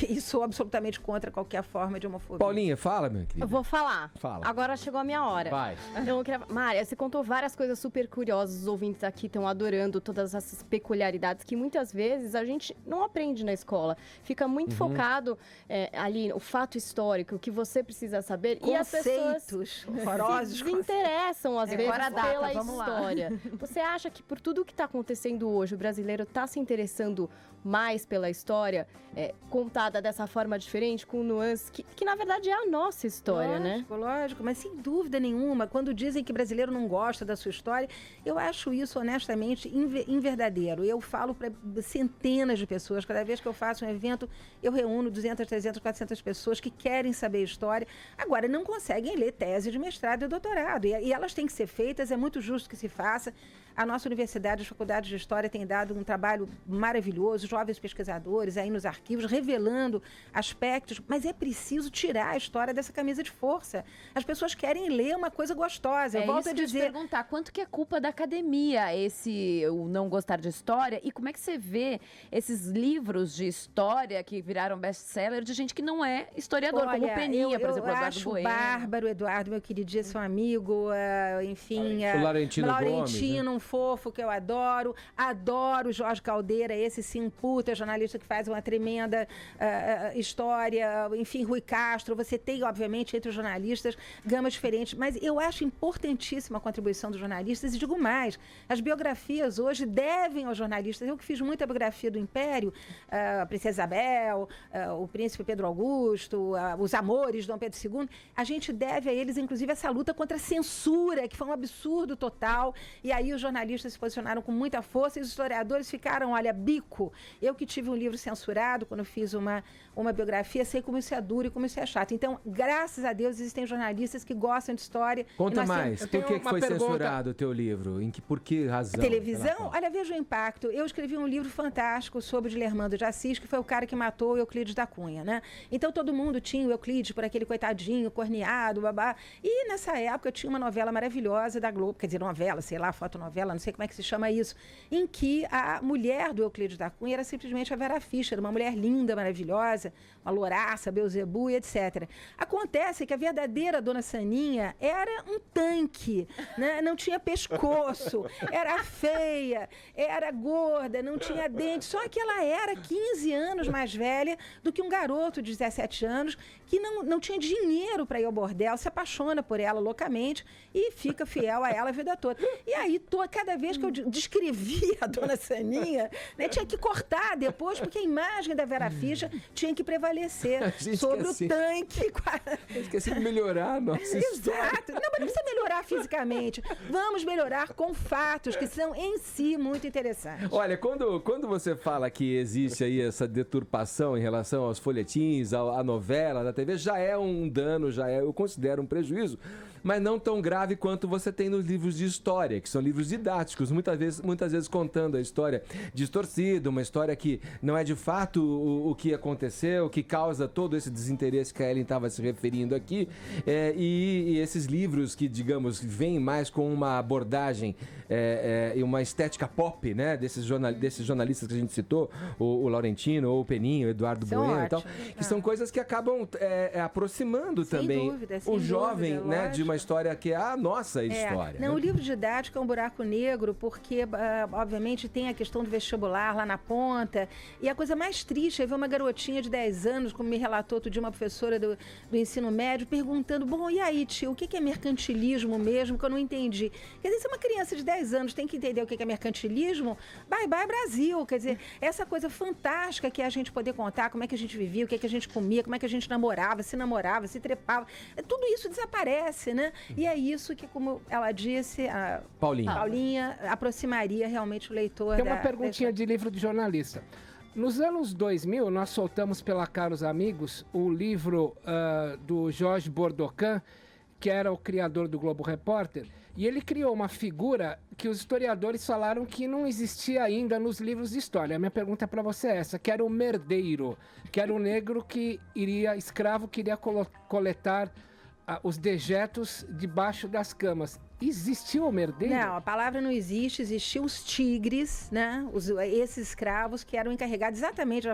Speaker 9: E sou absolutamente contra qualquer forma de homofobia.
Speaker 1: Paulinha, fala, meu querido.
Speaker 5: Eu vou falar.
Speaker 1: Fala.
Speaker 5: Agora chegou a minha hora.
Speaker 1: Vai.
Speaker 5: Então, Mária, você contou várias coisas super curiosas. Os ouvintes aqui estão adorando todas essas peculiaridades que muitas vezes a gente não aprende na escola. Fica muito focado ali o fato histórico, o que você precisa saber.
Speaker 9: Conceitos
Speaker 5: e as pessoas
Speaker 9: horrorosos
Speaker 5: se interessam, às vezes, pela
Speaker 2: vamos
Speaker 5: história. Você acha que por tudo que está acontecendo hoje, o brasileiro está se interessando mais pela história, contada dessa forma diferente, com nuances, que na verdade é a nossa história,
Speaker 9: lógico, né? Lógico, mas sem dúvida nenhuma, quando dizem que brasileiro não gosta da sua história, eu acho isso honestamente inverdadeiro. Eu falo para centenas de pessoas, cada vez que eu faço um evento, eu reúno 200, 300, 400 pessoas que querem saber a história, agora não conseguem ler tese de mestrado e doutorado, e elas têm que ser feitas, é muito justo que se faça. A nossa universidade, as faculdades de História têm dado um trabalho maravilhoso, jovens pesquisadores aí nos arquivos, revelando aspectos, mas é preciso tirar a história dessa camisa de força. As pessoas querem ler uma coisa gostosa. Eu volto a dizer...
Speaker 2: Que eu te perguntar, quanto que é culpa da academia, o não gostar de história, e como é que você vê esses livros de história que viraram best-seller de gente que não é historiador, como o Peninha, por exemplo, Eduardo Bueno.
Speaker 9: Eu acho bárbaro, Eduardo, meu queridíssimo amigo, enfim...
Speaker 1: O Laurentino
Speaker 9: Gomes, né? Fofo, que eu adoro Jorge Caldeira, esse sim, puta jornalista que faz uma tremenda história, enfim, Rui Castro, você tem, obviamente, entre os jornalistas, gamas diferentes, mas eu acho importantíssima a contribuição dos jornalistas, e digo mais, as biografias hoje devem aos jornalistas. Eu que fiz muita biografia do Império, a Princesa Isabel, o Príncipe Pedro Augusto, os amores de Dom Pedro II, a gente deve a eles, inclusive, essa luta contra a censura, que foi um absurdo total, e aí os jornalistas se posicionaram com muita força, e os historiadores ficaram, olha, bico. Eu que tive um livro censurado, quando fiz uma biografia, sei como isso é duro e como isso é chato. Então, graças a Deus, existem jornalistas que gostam de história.
Speaker 1: Conta mais, por que foi censurado o teu livro? Por que razão?
Speaker 9: Televisão? Olha, veja o impacto. Eu escrevi um livro fantástico sobre o Dilermando de Assis, que foi o cara que matou o Euclides da Cunha, né? Então, todo mundo tinha o Euclides por aquele coitadinho, corneado, babá. E, nessa época, tinha uma novela maravilhosa da Globo, quer dizer, novela, sei lá, fotonovela, não sei como é que se chama isso, em que a mulher do Euclides da Cunha era simplesmente a Vera Fischer, uma mulher linda, maravilhosa, uma louraça, Beelzebub, etc. Acontece que a verdadeira Dona Saninha era um tanque, né? Não tinha pescoço, era feia, era gorda, não tinha dente, só que ela era 15 anos mais velha do que um garoto de 17 anos que não tinha dinheiro para ir ao bordel, se apaixona por ela loucamente e fica fiel a ela a vida toda. E aí, cada vez que eu descrevia a Dona Saninha, né, tinha que cortar depois, porque a imagem da Vera Fischer tinha que prevalecer sobre o tanque.
Speaker 1: Esqueci de melhorar a nossa história.
Speaker 9: Exato. Não, mas não precisa melhorar fisicamente. Vamos melhorar com fatos que são, em si, muito interessantes.
Speaker 1: Olha, quando você fala que existe aí essa deturpação em relação aos folhetins, à novela, da TV, já é um dano, eu considero um prejuízo, mas não tão grave quanto você tem nos livros de história, que são livros didáticos, muitas vezes contando a história distorcida, uma história que não é de fato o que aconteceu, que causa todo esse desinteresse que a Ellen estava se referindo aqui, e esses livros que, digamos, vêm mais com uma abordagem e uma estética pop, né, desses jornalistas que a gente citou, o Laurentino, ou o Peninho, o Eduardo Bueno e tal, que são coisas que acabam aproximando também o jovem, né, de uma história que é a nossa história.
Speaker 9: Não, né? O livro didático é um buraco negro, porque, obviamente, tem a questão do vestibular lá na ponta, e a coisa mais triste é ver uma garotinha de 10 anos, como me relatou outro dia uma professora do ensino médio, perguntando, bom, e aí, tio, o que é mercantilismo mesmo, que eu não entendi. Quer dizer, se uma criança de 10 anos tem que entender o que é mercantilismo, bye bye Brasil, quer dizer, essa coisa fantástica que é a gente poder contar como é que a gente vivia, o que é que a gente comia, como é que a gente namorava, se trepava, tudo isso desaparece, né? E é isso que, como ela disse, a Paulinha aproximaria realmente o leitor.
Speaker 3: Tem uma perguntinha de livro de jornalista. Nos anos 2000, nós soltamos pela Caros Amigos o livro do Jorge Bordocan, que era o criador do Globo Repórter, e ele criou uma figura que os historiadores falaram que não existia ainda nos livros de história. A minha pergunta para você é essa, que era o merdeiro, que era o negro escravo que iria coletar os dejetos debaixo das camas. Existiu o merdeiro?
Speaker 9: Não, a palavra não existe, existiam os tigres, né? Esses escravos que eram encarregados exatamente,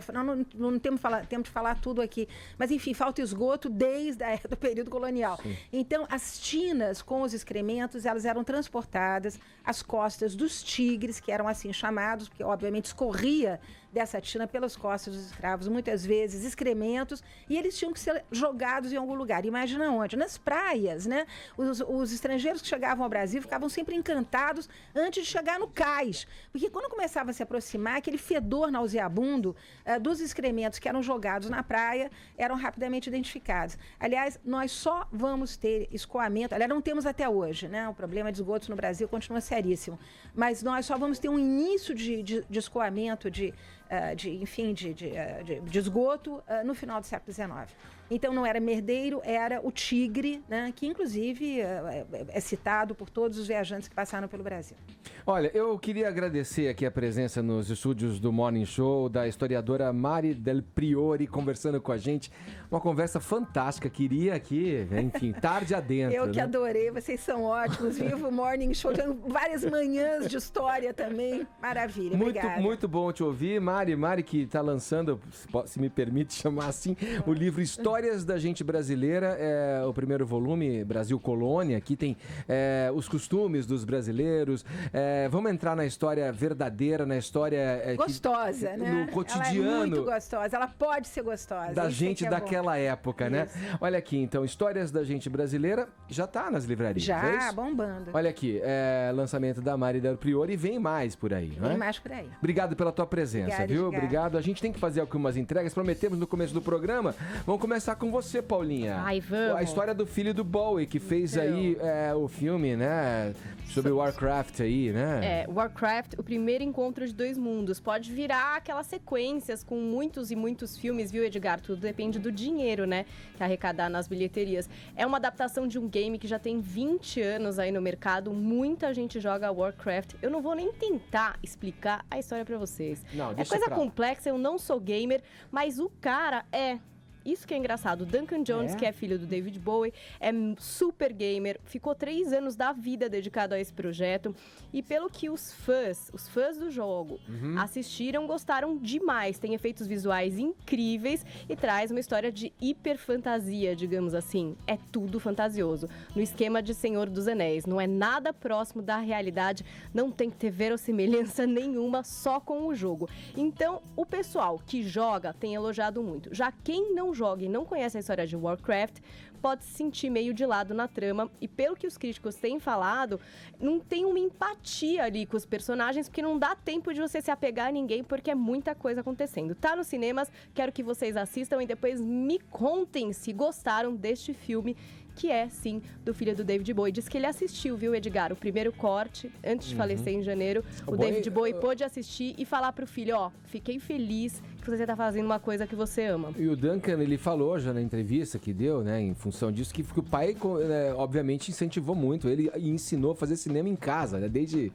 Speaker 9: não temos tempo de falar tudo aqui, mas enfim, falta esgoto desde a época do período colonial. Sim. Então, as tinas com os excrementos, elas eram transportadas às costas dos tigres, que eram assim chamados, porque obviamente escorria dessa tina pelas costas dos escravos, muitas vezes excrementos, e eles tinham que ser jogados em algum lugar. Imagina onde? Nas praias, né? Os estrangeiros que chegavam ao Brasil ficavam sempre encantados antes de chegar no cais, porque quando começava a se aproximar, aquele fedor nauseabundo dos excrementos que eram jogados na praia eram rapidamente identificados. Aliás, nós só vamos ter escoamento, aliás, não temos até hoje, né? O problema de esgotos no Brasil continua seríssimo, mas nós só vamos ter um início de escoamento de esgoto no final do século XIX. Então não era merdeiro, era o tigre, né, que inclusive é citado por todos os viajantes que passaram pelo Brasil.
Speaker 1: Olha, eu queria agradecer aqui a presença nos estúdios do Morning Show da historiadora Mari Del Priore conversando com a gente. Uma conversa fantástica, queria aqui, enfim, tarde adentro.
Speaker 9: Eu que adorei, vocês são ótimos, vivo o Morning Show, tenho várias manhãs de história também, maravilha, obrigada.
Speaker 1: Muito bom te ouvir, Mari que está lançando, se me permite chamar assim, o livro História Histórias da Gente Brasileira, o primeiro volume, Brasil Colônia. Aqui tem os costumes dos brasileiros. Vamos entrar na história verdadeira, na história...
Speaker 9: gostosa, né?
Speaker 1: No cotidiano.
Speaker 9: Ela é muito gostosa, ela pode ser gostosa.
Speaker 1: Da gente daquela época, né? Olha aqui, então, Histórias da Gente Brasileira já tá nas livrarias.
Speaker 9: Já, bombando.
Speaker 1: Olha aqui, lançamento da Mari Del Priore e vem mais por aí, né?
Speaker 9: Vem mais por aí.
Speaker 1: Obrigado pela tua presença, viu? Obrigado. A gente tem que fazer algumas entregas, prometemos no começo do programa. Vamos começar com você, Paulinha.
Speaker 5: Ai, vamos.
Speaker 1: A história do filho do Bowie, que fez aí o filme, né? Sobre Warcraft aí, né?
Speaker 5: Warcraft, o primeiro encontro de dois mundos. Pode virar aquelas sequências com muitos e muitos filmes, viu, Edgar? Tudo depende do dinheiro, né? Que arrecadar nas bilheterias. É uma adaptação de um game que já tem 20 anos aí no mercado. Muita gente joga Warcraft. Eu não vou nem tentar explicar a história pra vocês.
Speaker 1: Não,
Speaker 5: é coisa complexa, eu não sou gamer, mas o cara Isso que é engraçado. O Duncan Jones, que é filho do David Bowie, é super gamer, ficou 3 anos da vida dedicado a esse projeto. E pelo que os fãs do jogo assistiram, gostaram demais. Tem efeitos visuais incríveis e traz uma história de hiperfantasia, digamos assim. É tudo fantasioso. No esquema de Senhor dos Anéis. Não é nada próximo da realidade, não tem que ter verossimilhança nenhuma, só com o jogo. Então, o pessoal que joga tem elogiado muito. Já quem não joga e não conhece a história de Warcraft pode se sentir meio de lado na trama, e pelo que os críticos têm falado, não tem uma empatia ali com os personagens, porque não dá tempo de você se apegar a ninguém, porque é muita coisa acontecendo. Tá nos cinemas, quero que vocês assistam e depois me contem se gostaram deste filme, que é, sim, do filho do David Bowie. Diz que ele assistiu, viu, Edgar? O primeiro corte, antes de falecer em janeiro, o David Bowie pôde assistir e falar pro filho, fiquei feliz que você tá fazendo uma coisa que você ama.
Speaker 1: E o Duncan, ele falou já na entrevista que deu, né, em função disso, que o pai, obviamente, incentivou muito ele e ensinou a fazer cinema em casa, né, desde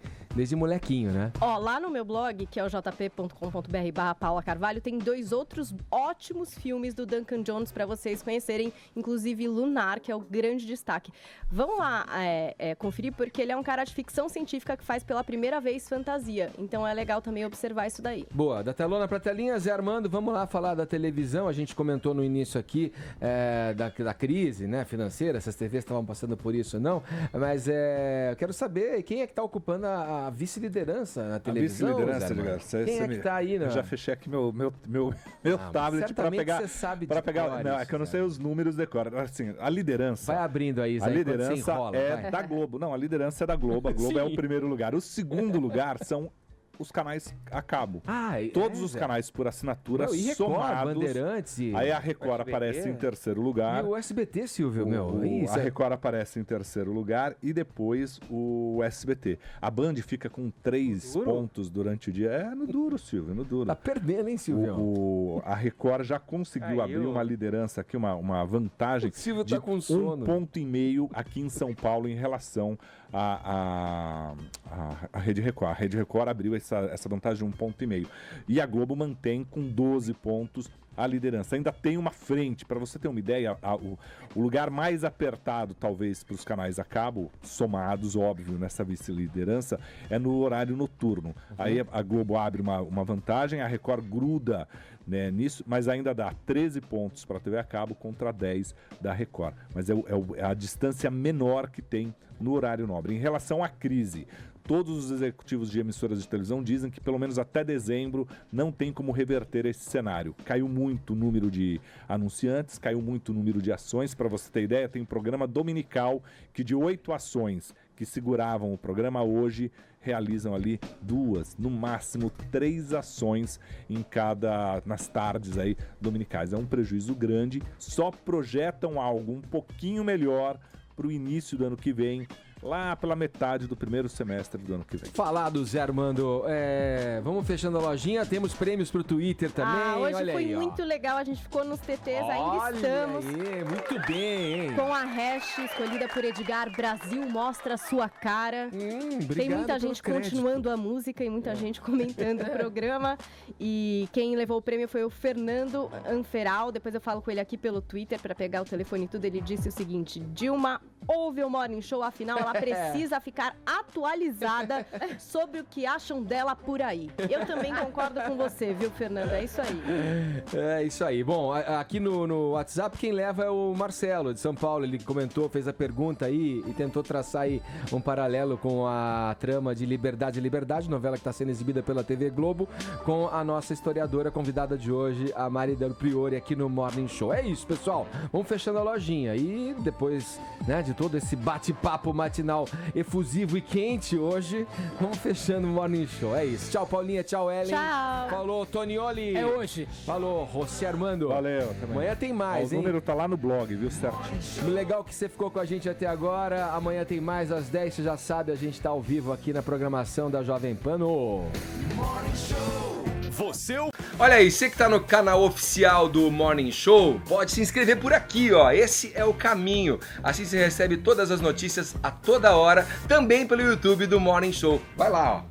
Speaker 1: molequinho, né?
Speaker 5: Lá no meu blog, que é o jp.com.br/Paula Carvalho, tem 2 outros ótimos filmes do Duncan Jones pra vocês conhecerem, inclusive Lunar, que é o grande destaque. Vamos lá conferir, porque ele é um cara de ficção científica que faz pela primeira vez fantasia. Então é legal também observar isso daí.
Speaker 1: Boa, da telona pra telinha, Zé Armando, vamos lá falar da televisão. A gente comentou no início aqui da crise, né, financeira, se as TVs estavam passando por isso ou não, mas eu quero saber quem é que tá ocupando a vice-liderança na televisão.
Speaker 4: A vice-liderança, Edgar.
Speaker 1: Quem é que tá aí, né?
Speaker 4: Eu já fechei aqui meu tablet pra pegar...
Speaker 1: Você sabe
Speaker 4: pra pegar. Não, é que eu não sei os números de cor. Assim, a liderança...
Speaker 1: Vai abrindo aí, Zé,
Speaker 4: a liderança da Globo. Não, a liderança é da Globo. A Globo é o primeiro lugar. O segundo lugar são os canais a cabo. Todos os canais por assinatura somados.
Speaker 1: Bandeirantes e
Speaker 4: aí a Record aparece em terceiro lugar.
Speaker 1: E o SBT, Silvio,
Speaker 4: a Record aparece em terceiro lugar e depois o SBT. A Band fica com 3 pontos durante o dia. No duro, Silvio, no duro.
Speaker 1: Tá perdendo, hein, Silvio?
Speaker 4: A Record já conseguiu abrir uma liderança aqui, uma vantagem
Speaker 1: de
Speaker 4: com sono. 1,5 ponto aqui em São Paulo em relação à Rede Record. A Rede Record abriu essa vantagem de 1,5 ponto. E a Globo mantém com 12 pontos a liderança. Ainda tem uma frente, para você ter uma ideia, o lugar mais apertado, talvez, para os canais a cabo, somados, óbvio, nessa vice-liderança, é no horário noturno. Aí a Globo abre uma vantagem, a Record gruda, né, nisso, mas ainda dá 13 pontos para a TV a cabo contra 10 da Record. Mas é a distância menor que tem no horário nobre. Em relação à crise, todos os executivos de emissoras de televisão dizem que pelo menos até dezembro não tem como reverter esse cenário. Caiu muito o número de anunciantes, caiu muito o número de ações. Para você ter ideia, tem um programa dominical que de 8 ações que seguravam o programa hoje realizam ali 2, no máximo 3 ações nas tardes aí dominicais. É um prejuízo grande, só projetam algo um pouquinho melhor para o início do ano que vem, lá pela metade do primeiro semestre do ano que vem.
Speaker 1: Falado, Zé Armando. Vamos fechando a lojinha. Temos prêmios pro Twitter também.
Speaker 5: Hoje
Speaker 1: olha
Speaker 5: foi
Speaker 1: aí,
Speaker 5: muito legal. A gente ficou nos TTs, ainda estamos.
Speaker 1: Aí, muito bem, hein?
Speaker 5: Com a hash escolhida por Edgar, Brasil mostra sua cara. Tem muita gente continuando a música e muita gente comentando o programa. E quem levou o prêmio foi o Fernando Anferal. Depois eu falo com ele aqui pelo Twitter para pegar o telefone e tudo. Ele disse o seguinte: Dilma ouve o Morning Show, afinal ela precisa ficar atualizada sobre o que acham dela por aí. Eu também concordo com você, viu, Fernanda? É isso aí.
Speaker 1: É isso aí. Bom, aqui no WhatsApp quem leva é o Marcelo, de São Paulo. Ele comentou, fez a pergunta aí e tentou traçar aí um paralelo com a trama de Liberdade, novela que está sendo exibida pela TV Globo, com a nossa historiadora convidada de hoje, a Mari Del Priore, aqui no Morning Show. É isso, pessoal. Vamos fechando a lojinha. E depois, né, de todo esse bate-papo matinal efusivo e quente hoje, vamos fechando o Morning Show. É isso. Tchau, Paulinha. Tchau, Ellen.
Speaker 5: Tchau.
Speaker 1: Falou, Tonioli.
Speaker 3: É hoje.
Speaker 1: Falou, José Armando.
Speaker 4: Valeu. Também.
Speaker 1: Amanhã tem mais,
Speaker 4: hein? O número tá lá no blog, viu, certinho.
Speaker 1: Legal que você ficou com a gente até agora. Amanhã tem mais às 10, você já sabe, a gente tá ao vivo aqui na programação da Jovem Pan. Olha aí, você que tá no canal oficial do Morning Show, pode se inscrever por aqui, ó. Esse é o caminho. Assim você recebe todas as notícias a toda hora, também pelo YouTube do Morning Show. Vai lá, ó.